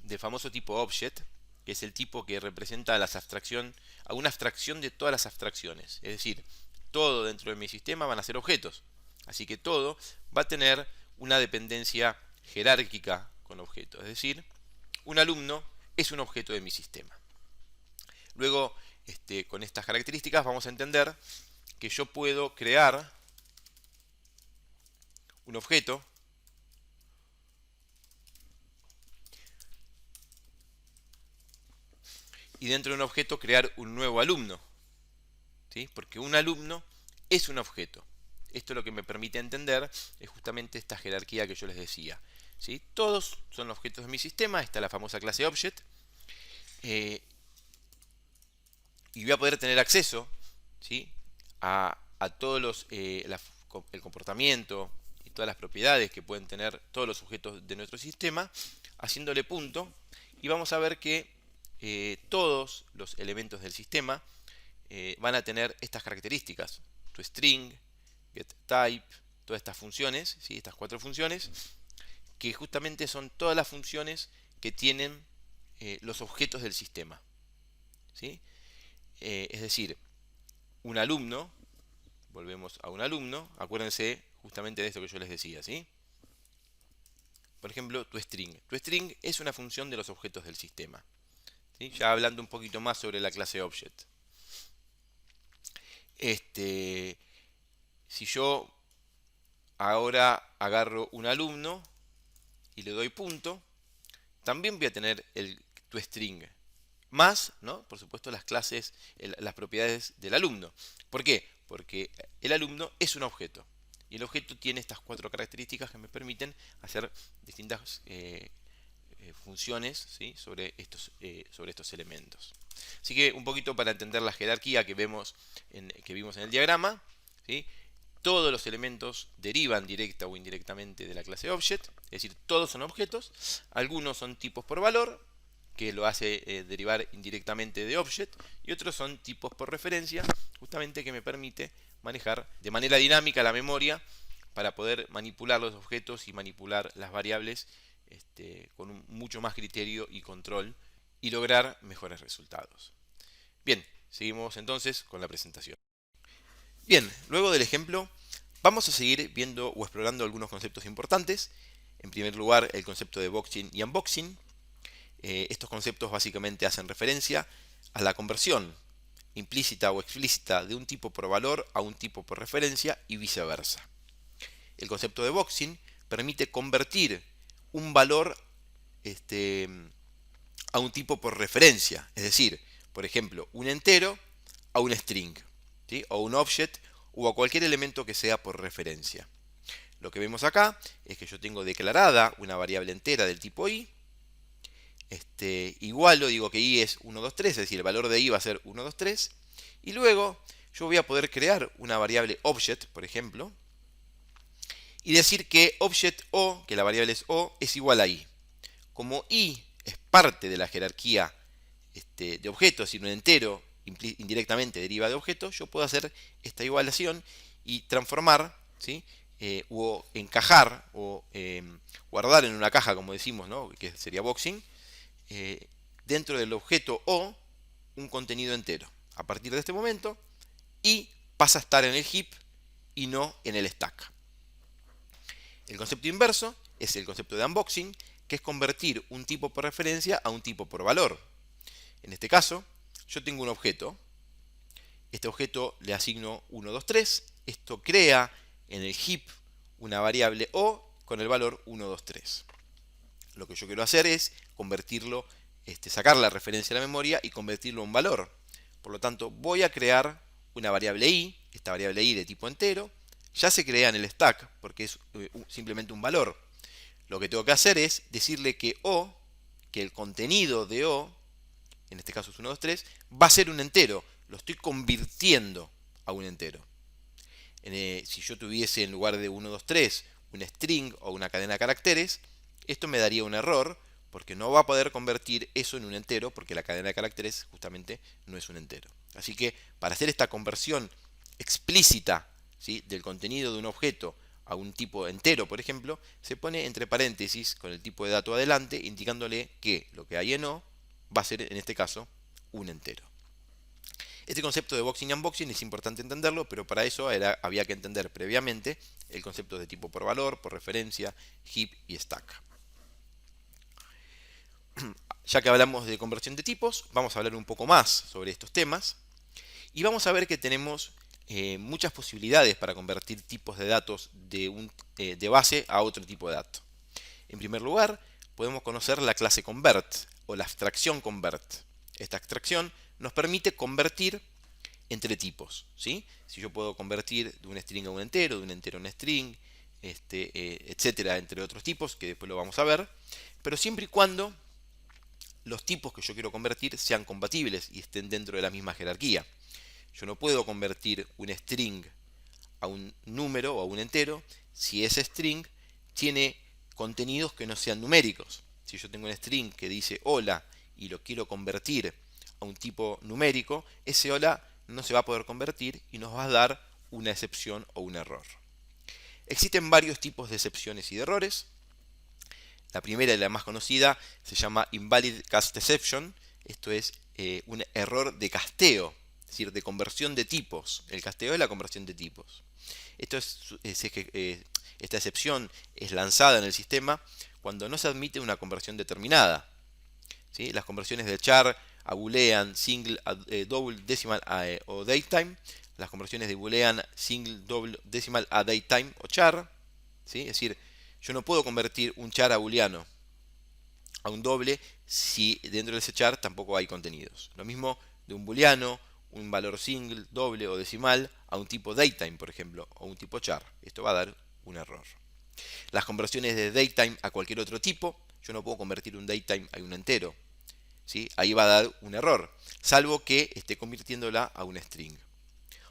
del famoso tipo object, que es el tipo que representa a una abstracción de todas las abstracciones. Es decir, todo dentro de mi sistema van a ser objetos. Así que todo va a tener una dependencia jerárquica con objetos. Es decir, un alumno es un objeto de mi sistema. Luego, con estas características vamos a entender que yo puedo crear un objeto y dentro de un objeto crear un nuevo alumno, ¿sí? Porque un alumno es un objeto. Esto lo que me permite entender es justamente esta jerarquía que yo les decía, ¿sí? Todos son objetos de mi sistema, está la famosa clase object, y voy a poder tener acceso, ¿sí? a todos el comportamiento y todas las propiedades que pueden tener todos los objetos de nuestro sistema, haciéndole punto, y vamos a ver que todos los elementos del sistema van a tener estas características: toString, getType, todas estas funciones, ¿sí? Estas 4 funciones, que justamente son todas las funciones que tienen los objetos del sistema, ¿sí? Es decir, un alumno, volvemos a un alumno, acuérdense justamente de esto que yo les decía, ¿sí? Por ejemplo, toString. toString es una función de los objetos del sistema, ¿sí? Ya hablando un poquito más sobre la clase object. Si yo ahora agarro un alumno y le doy punto, también voy a tener el toString más, ¿no? Por supuesto, las clases, las propiedades del alumno. ¿Por qué? Porque el alumno es un objeto. Y el objeto tiene estas 4 características que me permiten hacer distintas funciones, ¿sí? sobre estos elementos. Así que un poquito para entender la jerarquía que vimos en el diagrama, ¿sí? Todos los elementos derivan directa o indirectamente de la clase object, es decir, todos son objetos. Algunos son tipos por valor, que lo hace derivar indirectamente de object, y otros son tipos por referencia, justamente que me permite manejar de manera dinámica la memoria para poder manipular los objetos y manipular las variables con mucho más criterio y control y lograr mejores resultados. Bien, seguimos entonces con la presentación. Bien, luego del ejemplo vamos a seguir viendo o explorando algunos conceptos importantes. En primer lugar, el concepto de boxing y unboxing. Estos conceptos básicamente hacen referencia a la conversión implícita o explícita de un tipo por valor a un tipo por referencia y viceversa. El concepto de boxing permite convertir un valor a un tipo por referencia, es decir, por ejemplo, un entero a un string, ¿sí? O un object o a cualquier elemento que sea por referencia. Lo que vemos acá es que yo tengo declarada una variable entera del tipo i. Igual lo digo que i es 1, 2, 3, es decir, el valor de i va a ser 1, 2, 3. Y luego yo voy a poder crear una variable object, por ejemplo, y decir que object o, que la variable es o, es igual a i. Como i es parte de la jerarquía de objetos, es decir, un entero indirectamente deriva de objetos, yo puedo hacer esta igualación y transformar, ¿sí? O encajar o guardar en una caja, como decimos, ¿no? Que sería boxing, dentro del objeto o un contenido entero. A partir de este momento, i pasa a estar en el heap y no en el stack. El concepto inverso es el concepto de unboxing, que es convertir un tipo por referencia a un tipo por valor. En este caso, yo tengo un objeto. Este objeto le asigno 1, 2, 3. Esto crea en el heap una variable o con el valor 1, 2, 3. Lo que yo quiero hacer es convertirlo, sacar la referencia a la memoria y convertirlo en valor. Por lo tanto, voy a crear una variable i, esta variable i de tipo entero. Ya se crea en el stack porque es simplemente un valor. Lo que tengo que hacer es decirle que o, que el contenido de o, en este caso es 1, 2, 3, va a ser un entero. Lo estoy convirtiendo a un entero. Si yo tuviese en lugar de 1, 2, 3 un string o una cadena de caracteres, esto me daría un error porque no va a poder convertir eso en un entero porque la cadena de caracteres justamente no es un entero. Así que para hacer esta conversión explícita, ¿sí?, del contenido de un objeto a un tipo entero, por ejemplo, se pone entre paréntesis con el tipo de dato adelante, indicándole que lo que hay en O va a ser en este caso un entero. Este concepto de boxing y unboxing es importante entenderlo, pero para eso había que entender previamente el concepto de tipo por valor, por referencia, heap y stack. Ya que hablamos de conversión de tipos, vamos a hablar un poco más sobre estos temas y vamos a ver que tenemos muchas posibilidades para convertir tipos de datos de base a otro tipo de dato. En primer lugar, podemos conocer la clase convert o la abstracción convert. Esta abstracción nos permite convertir entre tipos, ¿sí? Si yo puedo convertir de un string a un entero, de un entero a un string, etcétera, entre otros tipos, que después lo vamos a ver, pero siempre y cuando los tipos que yo quiero convertir sean compatibles y estén dentro de la misma jerarquía. Yo no puedo convertir un string a un número o a un entero si ese string tiene contenidos que no sean numéricos. Si yo tengo un string que dice hola y lo quiero convertir a un tipo numérico, ese hola no se va a poder convertir y nos va a dar una excepción o un error. Existen varios tipos de excepciones y de errores. La primera y la más conocida se llama Invalid Cast Exception. Esto es un error de casteo, es decir, de conversión de tipos. El casteo es la conversión de tipos. Esta excepción es lanzada en el sistema cuando no se admite una conversión determinada. ¿Sí? Las conversiones de char a boolean, single, double, decimal o datetime. Las conversiones de boolean, single, double, decimal a datetime o char. ¿Sí? Es decir, yo no puedo convertir un char a booleano a un doble si dentro de ese char tampoco hay contenidos. Lo mismo de un booleano, un valor single, doble o decimal a un tipo datetime, por ejemplo, o un tipo char. Esto va a dar un error. Las conversiones de datetime a cualquier otro tipo, yo no puedo convertir un datetime a un entero. ¿Sí? Ahí va a dar un error, salvo que esté convirtiéndola a un string.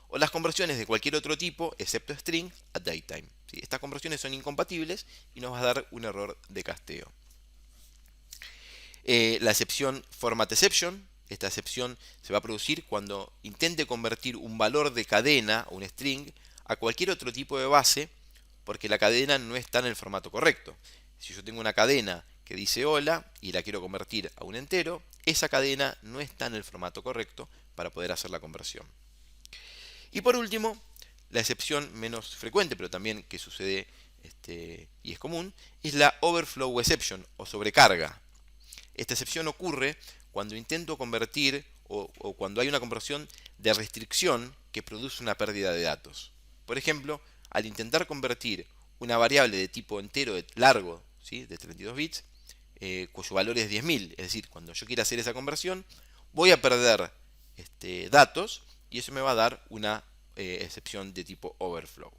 O las conversiones de cualquier otro tipo, excepto string, a datetime. ¿Sí? Estas conversiones son incompatibles y nos va a dar un error de casteo. La excepción format exception, esta excepción se va a producir cuando intente convertir un valor de cadena, un string, a cualquier otro tipo de base, porque la cadena no está en el formato correcto. Si yo tengo una cadena que dice hola y la quiero convertir a un entero, esa cadena no está en el formato correcto para poder hacer la conversión. Y por último, la excepción menos frecuente, pero también que sucede y es común, es la overflow exception o sobrecarga. Esta excepción ocurre cuando intento convertir o cuando hay una conversión de restricción que produce una pérdida de datos. Por ejemplo, al intentar convertir una variable de tipo entero largo, ¿sí?, de 32 bits, cuyo valor es 10.000, es decir, cuando yo quiera hacer esa conversión, voy a perder datos y eso me va a dar una excepción de tipo overflow.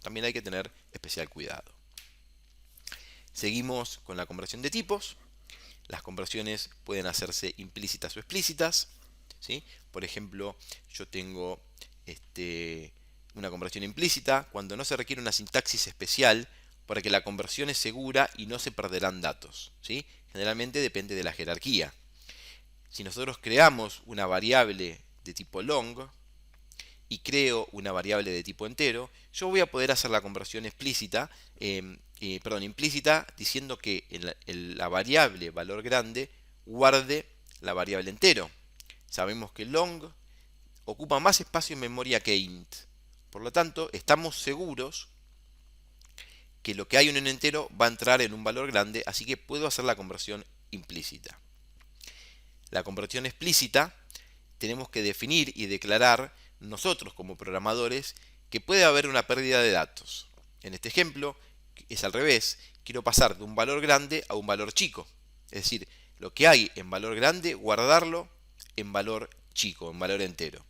También hay que tener especial cuidado. Seguimos con la conversión de tipos. Las conversiones pueden hacerse implícitas o explícitas, ¿sí? Por ejemplo, yo tengo una conversión implícita cuando no se requiere una sintaxis especial para que la conversión es segura y no se perderán datos, ¿sí? Generalmente depende de la jerarquía. Si nosotros creamos una variable de tipo long y creo una variable de tipo entero, yo voy a poder hacer la conversión explícita, implícita, diciendo que la variable valor grande guarde la variable entero. Sabemos que long ocupa más espacio en memoria que int. Por lo tanto, estamos seguros que lo que hay en un entero va a entrar en un valor grande, así que puedo hacer la conversión implícita. La conversión explícita tenemos que definir y declarar nosotros como programadores que puede haber una pérdida de datos. En este ejemplo, es al revés. Quiero pasar de un valor grande a un valor chico. Es decir, lo que hay en valor grande, guardarlo en valor chico, en valor entero.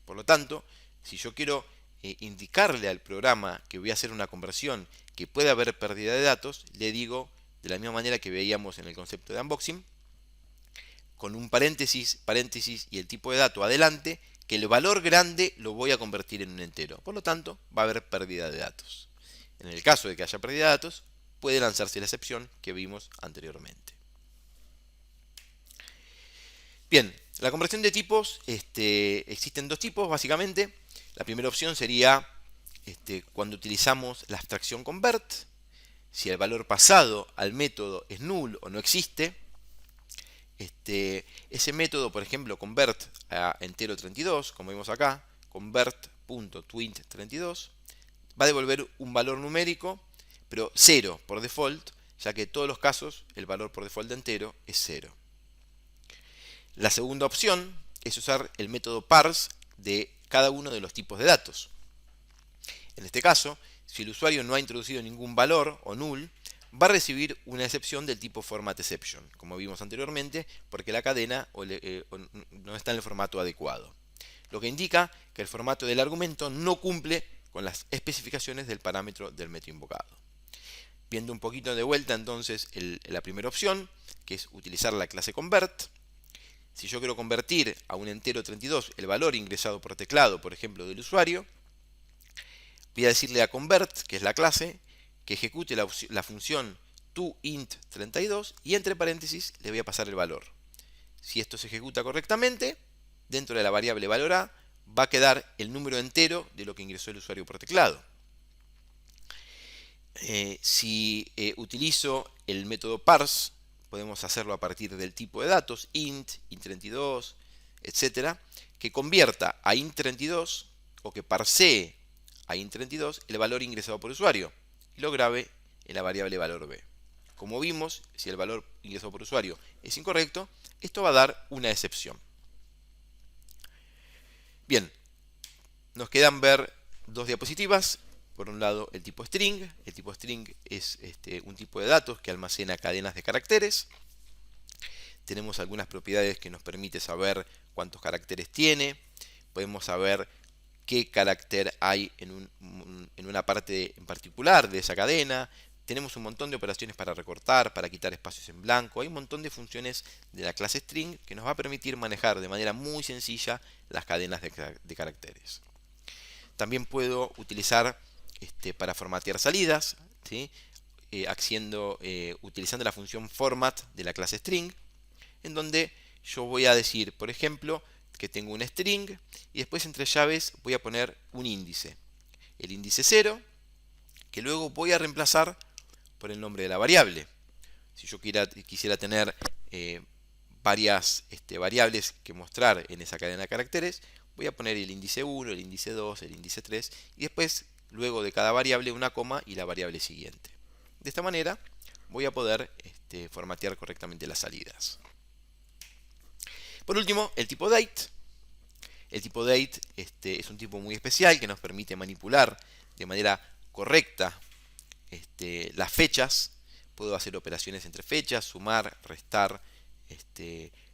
Por lo tanto, si yo quiero indicarle al programa que voy a hacer una conversión que puede haber pérdida de datos, le digo de la misma manera que veíamos en el concepto de unboxing, con un paréntesis, paréntesis y el tipo de dato adelante, que el valor grande lo voy a convertir en un entero. Por lo tanto, va a haber pérdida de datos. En el caso de que haya pérdida de datos, puede lanzarse la excepción que vimos anteriormente. Bien, la conversión de tipos, existen dos tipos básicamente. La primera opción sería cuando utilizamos la abstracción convert. Si el valor pasado al método es null o no existe, ese método, por ejemplo, convert a entero 32, como vimos acá, convert.twint32, va a devolver un valor numérico, pero 0 por default, ya que en todos los casos el valor por default de entero es 0. La segunda opción es usar el método parse de cada uno de los tipos de datos. En este caso, si el usuario no ha introducido ningún valor o null, va a recibir una excepción del tipo formatException, como vimos anteriormente, porque la cadena no está en el formato adecuado. Lo que indica que el formato del argumento no cumple con las especificaciones del parámetro del método invocado. Viendo un poquito de vuelta entonces la primera opción, que es utilizar la clase convert. Si yo quiero convertir a un entero 32 el valor ingresado por teclado, por ejemplo, del usuario, voy a decirle a convert, que es la clase, que ejecute la función toInt32 y entre paréntesis le voy a pasar el valor. Si esto se ejecuta correctamente, dentro de la variable valor a va a quedar el número entero de lo que ingresó el usuario por teclado. Si utilizo el método parse, podemos hacerlo a partir del tipo de datos, int, int32, etc., que convierta a int32 o que parsee a int32 el valor ingresado por usuario y lo grabe en la variable valor b. Como vimos, si el valor ingresado por usuario es incorrecto, esto va a dar una excepción. Bien, nos quedan ver dos diapositivas. Por un lado, el tipo string. El tipo string es un tipo de datos que almacena cadenas de caracteres. Tenemos algunas propiedades que nos permiten saber cuántos caracteres tiene. Podemos saber qué carácter hay en una parte en particular de esa cadena. Tenemos un montón de operaciones para recortar, para quitar espacios en blanco. Hay un montón de funciones de la clase string que nos va a permitir manejar de manera muy sencilla las cadenas de caracteres. También puedo utilizar para formatear salidas, ¿sí? Utilizando la función format de la clase string, en donde yo voy a decir, por ejemplo, que tengo un string y después entre llaves voy a poner un índice. El índice 0, que luego voy a reemplazar por el nombre de la variable. Si yo quisiera tener varias variables que mostrar en esa cadena de caracteres, voy a poner el índice 1, el índice 2, el índice 3 y después, luego de cada variable, una coma y la variable siguiente. De esta manera voy a poder formatear correctamente las salidas. Por último, el tipo date. El tipo date es un tipo muy especial que nos permite manipular de manera correcta las fechas. Puedo hacer operaciones entre fechas, sumar, restar,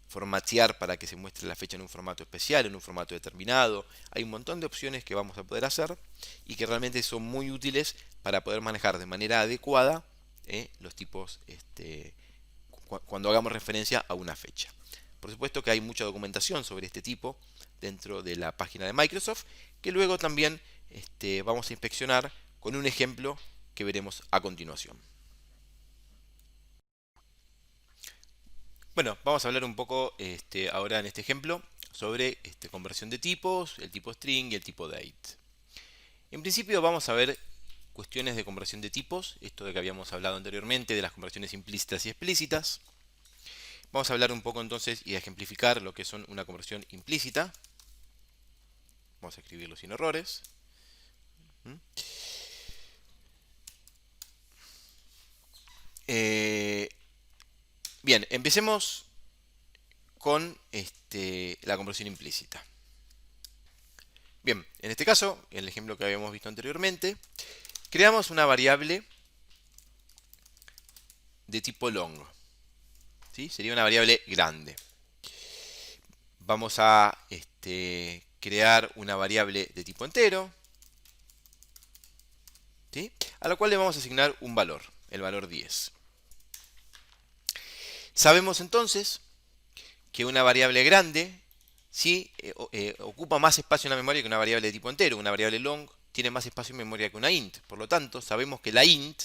formatear para que se muestre la fecha en un formato especial, en un formato determinado. Hay un montón de opciones que vamos a poder hacer y que realmente son muy útiles para poder manejar de manera adecuada los tipos cuando hagamos referencia a una fecha. Por supuesto que hay mucha documentación sobre este tipo dentro de la página de Microsoft, que luego también vamos a inspeccionar con un ejemplo que veremos a continuación. Bueno, vamos a hablar un poco ahora en este ejemplo sobre conversión de tipos, el tipo string y el tipo date. En principio vamos a ver cuestiones de conversión de tipos, esto de que habíamos hablado anteriormente de las conversiones implícitas y explícitas. Vamos a hablar un poco entonces y a ejemplificar lo que son una conversión implícita. Vamos a escribirlo sin errores. Bien, empecemos con la conversión implícita. Bien, en este caso, en el ejemplo que habíamos visto anteriormente, creamos una variable de tipo long. ¿Sí? Sería una variable grande. Vamos a crear una variable de tipo entero, ¿sí? A la cual le vamos a asignar un valor, el valor 10. Sabemos entonces que una variable grande sí ocupa más espacio en la memoria que una variable de tipo entero. Una variable long tiene más espacio en memoria que una int. Por lo tanto, sabemos que la int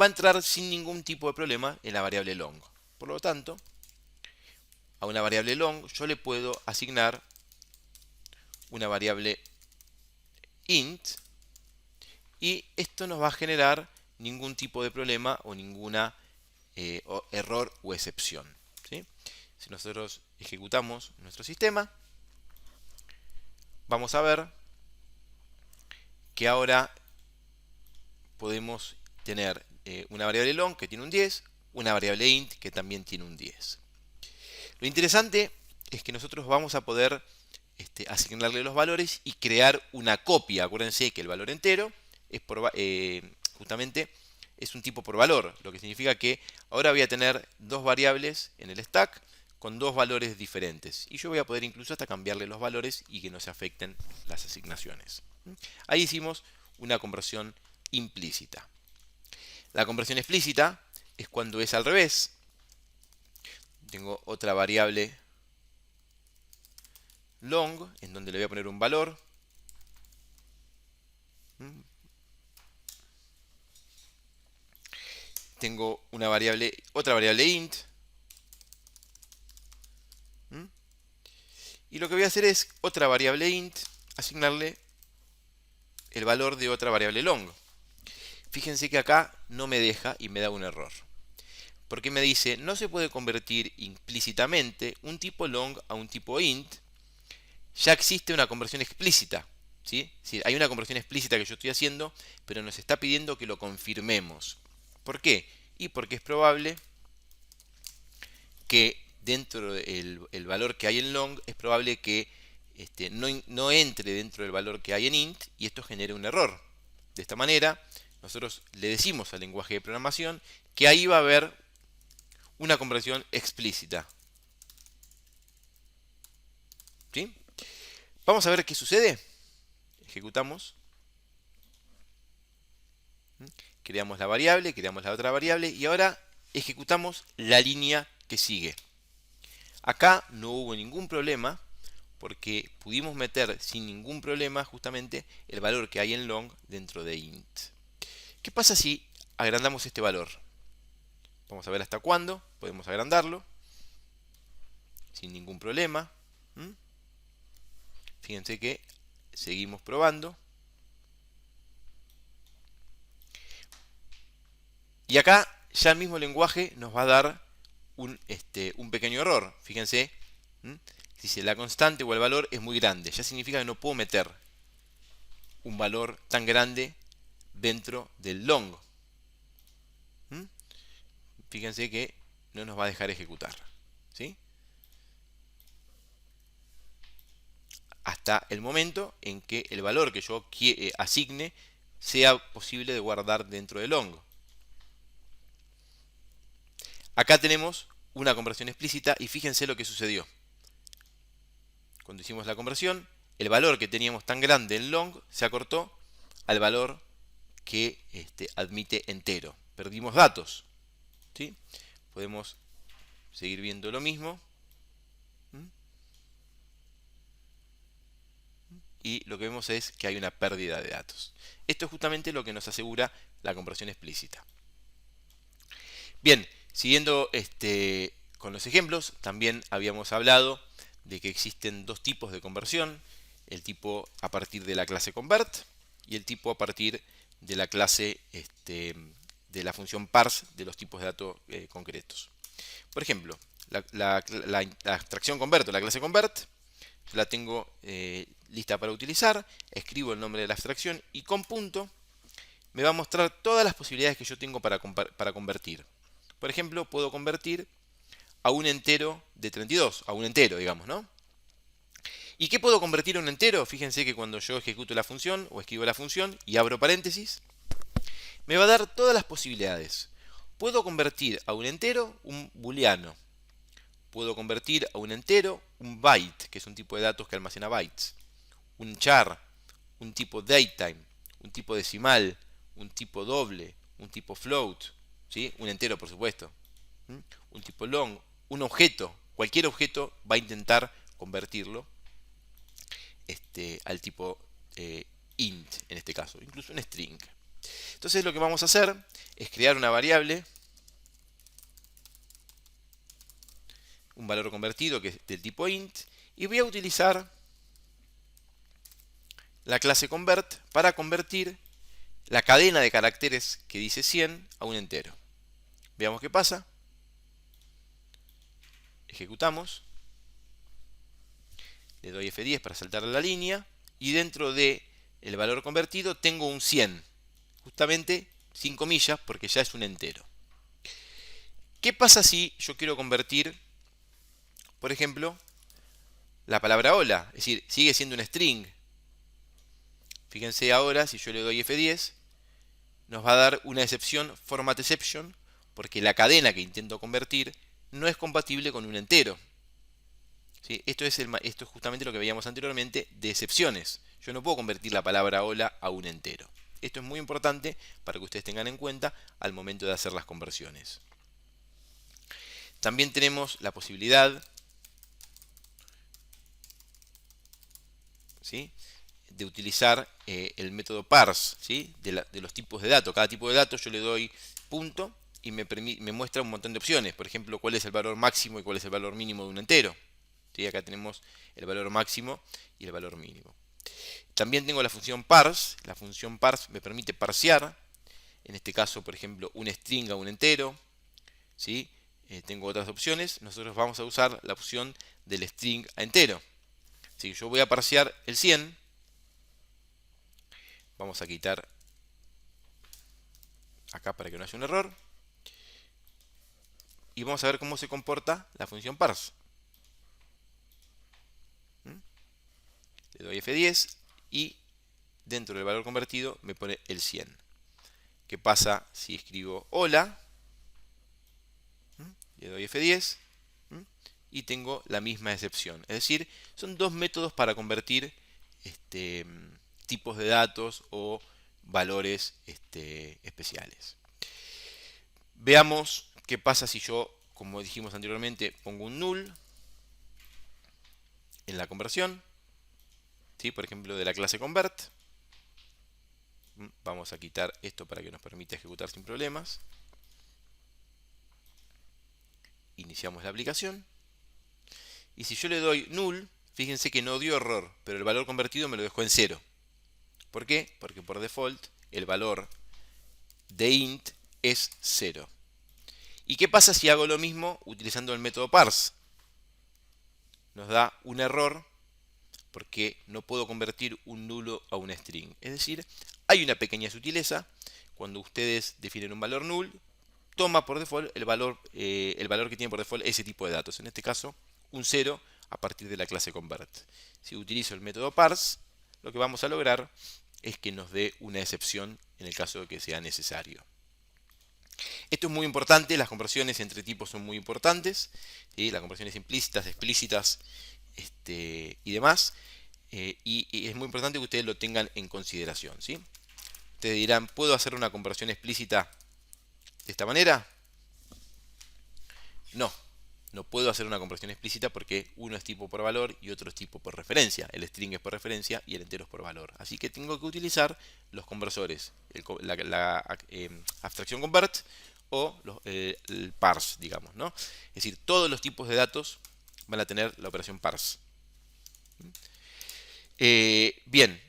va a entrar sin ningún tipo de problema en la variable long. Por lo tanto, a una variable long yo le puedo asignar una variable int y esto nos va a generar ningún tipo de problema o ninguna error o excepción, ¿sí? Si nosotros ejecutamos nuestro sistema, vamos a ver que ahora podemos tener una variable long que tiene un 10, una variable int que también tiene un 10. Lo interesante es que nosotros vamos a poder asignarle los valores y crear una copia. Acuérdense que el valor entero es justamente es un tipo por valor, lo que significa que ahora voy a tener dos variables en el stack con dos valores diferentes. Y yo voy a poder incluso hasta cambiarle los valores y que no se afecten las asignaciones. Ahí hicimos una conversión implícita. La conversión explícita es cuando es al revés. Tengo otra variable long en donde le voy a poner un valor. Tengo otra variable int. Y lo que voy a hacer es otra variable int, asignarle el valor de otra variable long. Fíjense que acá no me deja y me da un error. Porque me dice, no se puede convertir implícitamente un tipo long a un tipo int. Ya existe una conversión explícita. ¿Sí? Sí, hay una conversión explícita que yo estoy haciendo, pero nos está pidiendo que lo confirmemos. ¿Por qué? Y porque es probable que dentro del valor que hay en long, es probable que no entre dentro del valor que hay en int y esto genere un error. De esta manera, nosotros le decimos al lenguaje de programación que ahí va a haber una conversión explícita. ¿Sí? Vamos a ver qué sucede. Ejecutamos. Creamos la variable, creamos la otra variable y ahora ejecutamos la línea que sigue. Acá no hubo ningún problema porque pudimos meter sin ningún problema justamente el valor que hay en long dentro de int. ¿Qué pasa si agrandamos este valor? Vamos a ver hasta cuándo podemos agrandarlo sin ningún problema. Fíjense que seguimos probando. Y acá ya el mismo lenguaje nos va a dar un pequeño error. Fíjense, dice la constante o el valor es muy grande. Ya significa que no puedo meter un valor tan grande dentro del long. Fíjense que no nos va a dejar ejecutar. ¿Sí? Hasta el momento en que el valor que yo asigne sea posible de guardar dentro del long. Acá tenemos una conversión explícita y fíjense lo que sucedió. Cuando hicimos la conversión, el valor que teníamos tan grande en long se acortó al valor que admite entero. Perdimos datos. ¿Sí? Podemos seguir viendo lo mismo. Y lo que vemos es que hay una pérdida de datos. Esto es justamente lo que nos asegura la conversión explícita. Bien, siguiendo con los ejemplos, también habíamos hablado de que existen dos tipos de conversión. El tipo a partir de la clase convert y el tipo a partir de la clase de la función parse de los tipos de datos concretos. Por ejemplo, la abstracción convert o la clase convert la tengo lista para utilizar, escribo el nombre de la abstracción y con punto me va a mostrar todas las posibilidades que yo tengo para convertir. Por ejemplo, puedo convertir a un entero de 32, a un entero, digamos, ¿no? ¿Y qué puedo convertir a un entero? Fíjense que cuando yo ejecuto la función o escribo la función y abro paréntesis, me va a dar todas las posibilidades. puedo convertir a un entero un booleano. Puedo convertir a un entero un byte, que es un tipo de datos que almacena bytes. Un char, un tipo datetime, un tipo decimal, un tipo doble, un tipo float, ¿sí? Un entero por supuesto, un tipo long, un objeto. Cualquier objeto va a intentar convertirlo al tipo int, en este caso, incluso un string. Entonces lo que vamos a hacer es crear una variable, un valor convertido que es del tipo int, y voy a utilizar la clase convert para convertir la cadena de caracteres que dice 100 a un entero. Veamos qué pasa. Ejecutamos. Le doy F10 para saltar la línea. Y dentro de el valor convertido tengo un 100. Justamente sin comillas porque ya es un entero. ¿Qué pasa si yo quiero convertir, por ejemplo, la palabra hola? Es decir, sigue siendo un string. Fíjense ahora, si yo le doy F10, nos va a dar una excepción, format exception, porque la cadena que intento convertir no es compatible con un entero. ¿Sí? Esto es justamente lo que veíamos anteriormente de excepciones. Yo no puedo convertir la palabra hola a un entero. Esto es muy importante para que ustedes tengan en cuenta al momento de hacer las conversiones. También tenemos la posibilidad, ¿sí?, de utilizar el método parse, ¿sí?, de los tipos de datos. Cada tipo de datos yo le doy punto y me muestra un montón de opciones. Por ejemplo, cuál es el valor máximo y cuál es el valor mínimo de un entero. ¿Sí? Acá tenemos el valor máximo y el valor mínimo. También tengo la función parse. La función parse me permite parsear. En este caso, por ejemplo, un string a un entero. ¿Sí? Tengo otras opciones. Nosotros vamos a usar la opción del string a entero. Si yo voy a parsear el 100, vamos a quitar acá para que no haya un error. Y vamos a ver cómo se comporta la función parse. Le doy F10 y dentro del valor convertido me pone el 100. ¿Qué pasa si escribo hola? Le doy F10 y tengo la misma excepción. Es decir, son dos métodos para convertir tipos de datos o valores especiales. Veamos qué pasa si yo, como dijimos anteriormente, pongo un null en la conversión. ¿Sí? Por ejemplo, de la clase convert. Vamos a quitar esto para que nos permita ejecutar sin problemas. Iniciamos la aplicación. Y si yo le doy null, fíjense que no dio error, pero el valor convertido me lo dejó en 0. ¿Por qué? Porque por default el valor de int es 0. ¿Y qué pasa si hago lo mismo utilizando el método parse? Nos da un error porque no puedo convertir un nulo a un string. Es decir, hay una pequeña sutileza. Cuando ustedes definen un valor null, toma por default el valor que tiene por default ese tipo de datos. En este caso, un 0 a partir de la clase convert. Si utilizo el método parse, lo que vamos a lograr es que nos dé una excepción en el caso de que sea necesario. Esto es muy importante, las conversiones entre tipos son muy importantes, ¿sí? Las conversiones implícitas, explícitas y demás. Y es muy importante que ustedes lo tengan en consideración, ¿sí? Ustedes dirán, ¿puedo hacer una conversión explícita de esta manera? No, no puedo hacer una conversión explícita porque uno es tipo por valor y otro es tipo por referencia. El string es por referencia y el entero es por valor. Así que tengo que utilizar los conversores, la abstracción convert o el parse, digamos, ¿no? Es decir, todos los tipos de datos van a tener la operación parse. Bien,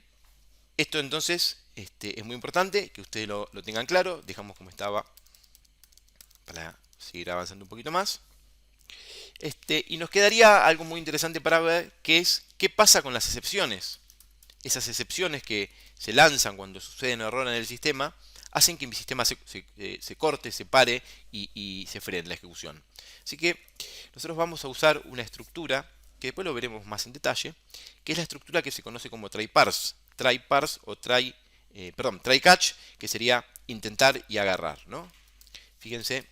esto entonces es muy importante que ustedes lo tengan claro. Dejamos como estaba para seguir avanzando un poquito más. Y nos quedaría algo muy interesante para ver, que es qué pasa con las excepciones. Esas excepciones que se lanzan cuando sucede un error en el sistema hacen que mi sistema se corte, se pare y se frene la ejecución. Así que nosotros vamos a usar una estructura que después lo veremos más en detalle, que es la estructura que se conoce como try parse. Try parse o try catch, que sería intentar y agarrar, ¿no? Fíjense,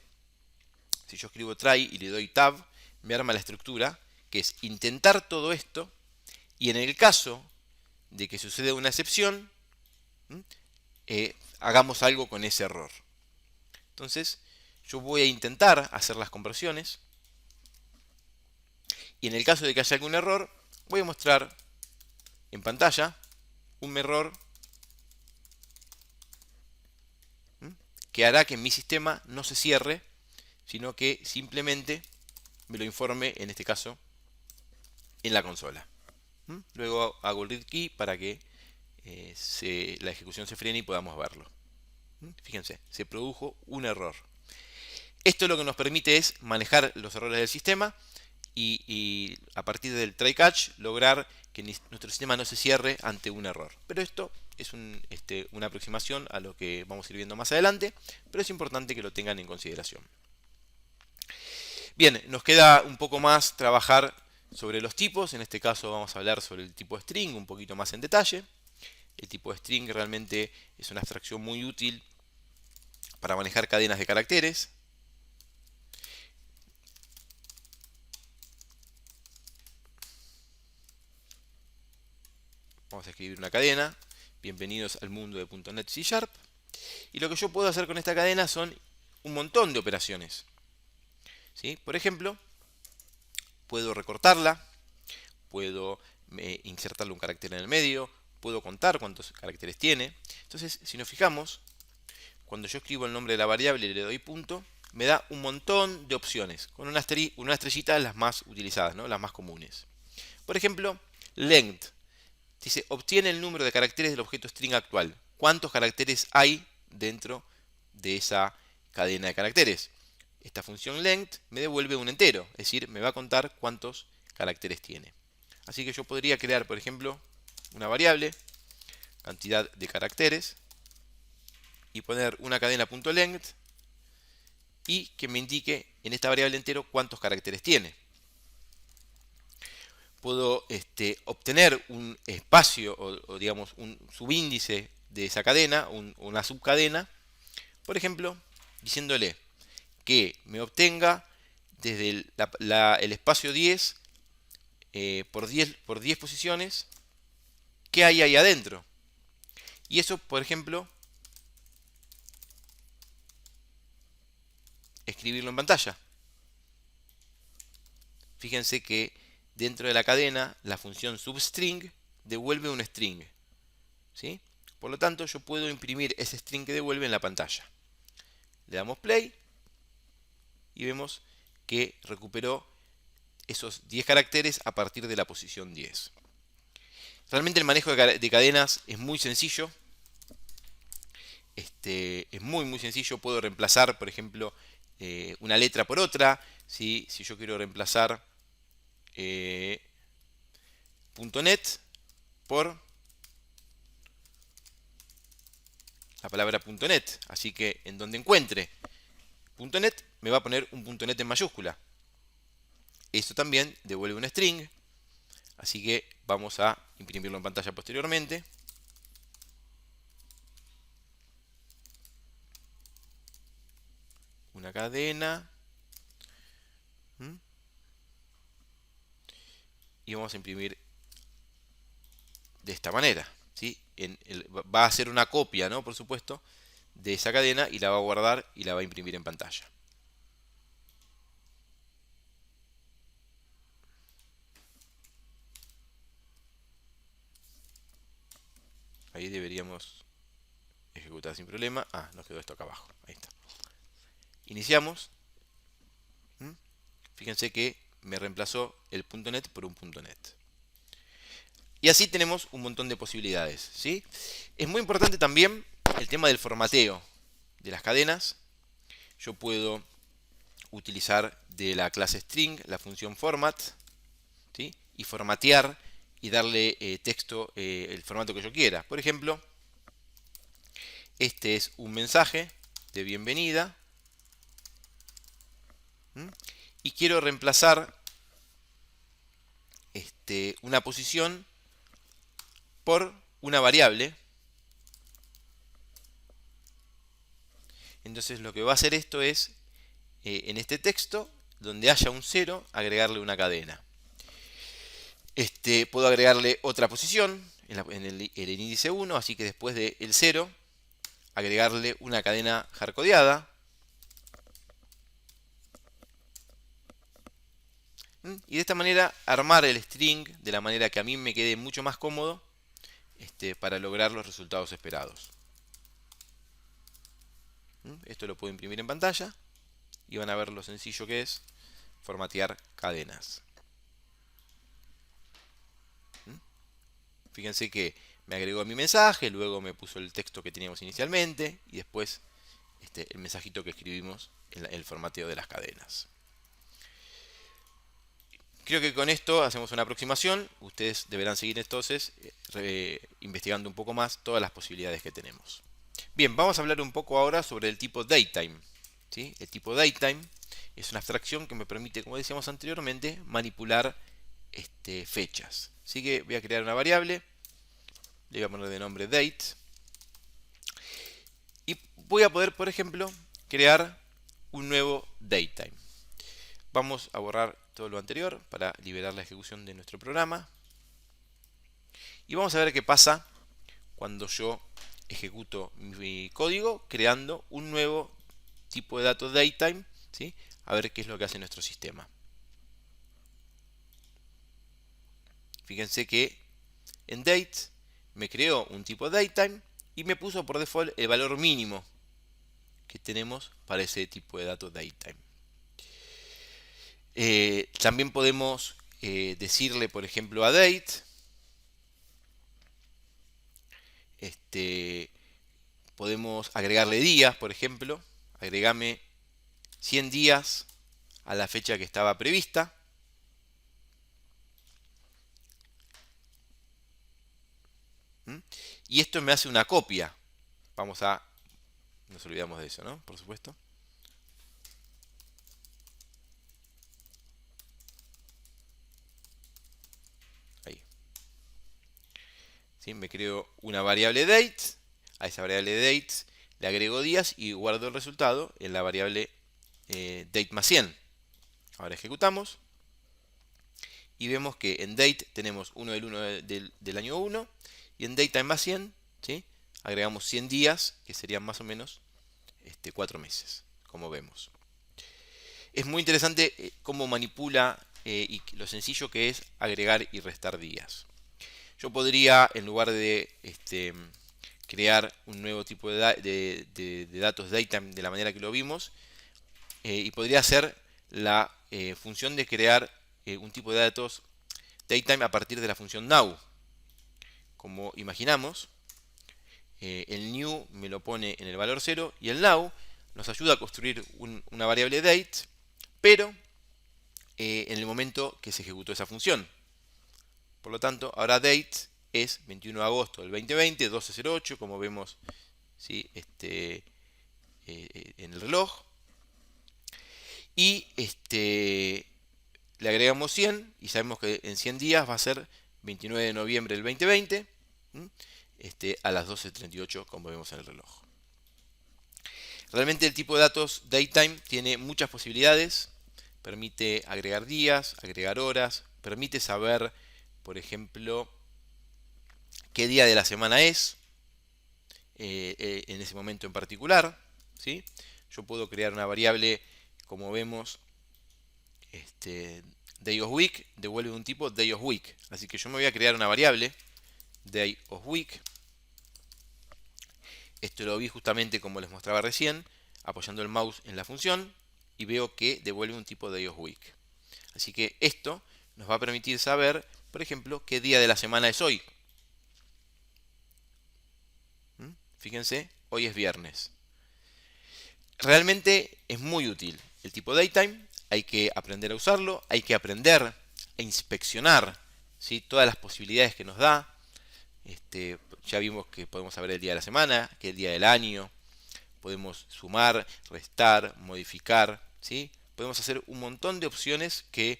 si yo escribo try y le doy tab, me arma la estructura, que es intentar todo esto, y en el caso de que suceda una excepción, hagamos algo con ese error. Entonces, yo voy a intentar hacer las conversiones, y en el caso de que haya algún error, voy a mostrar en pantalla un error que hará que mi sistema no se cierre, sino que simplemente me lo informe, en este caso, en la consola. Luego hago el read key para que la ejecución se frene y podamos verlo. Fíjense, se produjo un error. Esto lo que nos permite es manejar los errores del sistema y a partir del try catch lograr que nuestro sistema no se cierre ante un error. Pero esto es una aproximación a lo que vamos a ir viendo más adelante, pero es importante que lo tengan en consideración. Bien, nos queda un poco más trabajar sobre los tipos. En este caso vamos a hablar sobre el tipo string un poquito más en detalle. El tipo string realmente es una abstracción muy útil para manejar cadenas de caracteres. Vamos a escribir una cadena. Bienvenidos al mundo de .NET C#. Y lo que yo puedo hacer con esta cadena son un montón de operaciones. ¿Sí? Por ejemplo, puedo recortarla, puedo insertarle un carácter en el medio, puedo contar cuántos caracteres tiene. Entonces, si nos fijamos, cuando yo escribo el nombre de la variable y le doy punto, me da un montón de opciones, con una estrellita las más utilizadas, ¿no? Las más comunes. Por ejemplo, length. Dice, obtiene el número de caracteres del objeto string actual. ¿Cuántos caracteres hay dentro de esa cadena de caracteres? Esta función length me devuelve un entero, es decir, me va a contar cuántos caracteres tiene. Así que yo podría crear, por ejemplo, una variable, cantidad de caracteres, y poner una cadena .length y que me indique en esta variable entero cuántos caracteres tiene. Puedo obtener un espacio o digamos un subíndice de esa cadena, una subcadena, por ejemplo, diciéndole que me obtenga desde el espacio 10 por 10 posiciones qué hay ahí adentro. Y eso, por ejemplo, escribirlo en pantalla. Fíjense que dentro de la cadena la función substring devuelve un string. ¿Sí? Por lo tanto, yo puedo imprimir ese string que devuelve en la pantalla. Le damos play y vemos que recuperó esos 10 caracteres a partir de la posición 10. Realmente el manejo de cadenas es muy sencillo. Es muy sencillo. Puedo reemplazar, por ejemplo, una letra por otra. ¿Sí? Si yo quiero reemplazar .NET por la palabra .NET. Así que en donde encuentre .NET me va a poner un .NET en mayúscula. Esto también devuelve un string. Así que vamos a imprimirlo en pantalla posteriormente. Una cadena. Y vamos a imprimir de esta manera. ¿Sí? Va a hacer una copia, ¿no? Por supuesto, de esa cadena y la va a guardar y la va a imprimir en pantalla. Ahí deberíamos ejecutar sin problema. Ah, nos quedó esto acá abajo. Ahí está. Iniciamos. Fíjense que me reemplazó el .NET por un .NET. Y así tenemos un montón de posibilidades. ¿Sí? Es muy importante también el tema del formateo de las cadenas. Yo puedo utilizar de la clase string la función format, ¿sí? Y formatear y darle texto el formato que yo quiera. Por ejemplo, este es un mensaje de bienvenida. Y quiero reemplazar una posición por una variable Entonces lo que va a hacer esto es, en este texto, donde haya un 0, agregarle una cadena. Puedo agregarle otra posición en el índice 1, así que después del 0, agregarle una cadena hardcodeada. Y de esta manera armar el string de la manera que a mí me quede mucho más cómodo para lograr los resultados esperados. Esto lo puedo imprimir en pantalla y van a ver lo sencillo que es formatear cadenas. Fíjense que me agregó mi mensaje, luego me puso el texto que teníamos inicialmente y después el mensajito que escribimos en el formateo de las cadenas. Creo que con esto hacemos una aproximación. Ustedes deberán seguir entonces investigando un poco más todas las posibilidades que tenemos. Bien, vamos a hablar un poco ahora sobre el tipo datetime. ¿Sí? El tipo datetime es una abstracción que me permite, como decíamos anteriormente, manipular fechas. Así que voy a crear una variable, le voy a poner de nombre date, y voy a poder, por ejemplo, crear un nuevo datetime. Vamos a borrar todo lo anterior para liberar la ejecución de nuestro programa. Y vamos a ver qué pasa cuando yo ejecuto mi código creando un nuevo tipo de dato datetime, ¿sí? A ver qué es lo que hace nuestro sistema. Fíjense que en date me creó un tipo datetime y me puso por default el valor mínimo que tenemos para ese tipo de dato datetime. También podemos decirle, por ejemplo, a date, podemos agregarle días, por ejemplo, agregame 100 días a la fecha que estaba prevista. Y esto me hace una copia. Nos olvidamos de eso, ¿no? Por supuesto. Ahí. ¿Sí? Me creo una variable date. A esa variable date le agrego días y guardo el resultado en la variable date más 100. Ahora ejecutamos. Y vemos que en date tenemos 1 del 1 del año 1. Y en datetime más 100, ¿sí? Agregamos 100 días, que serían más o menos 4 meses, como vemos. Es muy interesante cómo manipula y lo sencillo que es agregar y restar días. Yo podría, en lugar de crear un nuevo tipo de datos datetime de la manera que lo vimos, y podría hacer la función de crear un tipo de datos datetime a partir de la función now. Como imaginamos, el new me lo pone en el valor 0 y el now nos ayuda a construir una variable date, pero en el momento que se ejecutó esa función. Por lo tanto, ahora date es 21 de agosto del 2020, 12:08, como vemos, ¿sí? En el reloj. Y le agregamos 100 y sabemos que en 100 días va a ser 29 de noviembre del 2020, a las 12:38, como vemos en el reloj. Realmente el tipo de datos datetime tiene muchas posibilidades. Permite agregar días, agregar horas, permite saber, por ejemplo, qué día de la semana es en ese momento en particular, ¿sí? Yo puedo crear una variable, como vemos, day of week, devuelve un tipo day of week. Así que yo me voy a crear una variable day of week. Esto lo vi justamente como les mostraba recién, apoyando el mouse en la función, y veo que devuelve un tipo day of week. Así que esto nos va a permitir saber, por ejemplo, qué día de la semana es hoy. Fíjense, hoy es viernes. Realmente es muy útil el tipo datetime. Hay que aprender a usarlo, hay que aprender a inspeccionar, ¿sí? Todas las posibilidades que nos da. Ya vimos que podemos saber el día de la semana, que el día del año. Podemos sumar, restar, modificar, ¿sí? Podemos hacer un montón de opciones que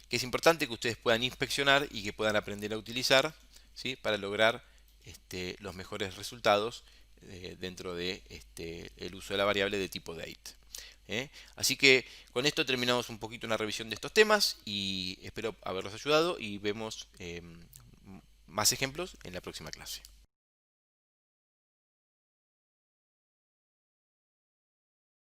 es importante que ustedes puedan inspeccionar y que puedan aprender a utilizar, ¿sí? Para lograr los mejores resultados dentro de el uso de la variable de tipo date. Así que con esto terminamos un poquito una revisión de estos temas y espero haberlos ayudado y vemos más ejemplos en la próxima clase.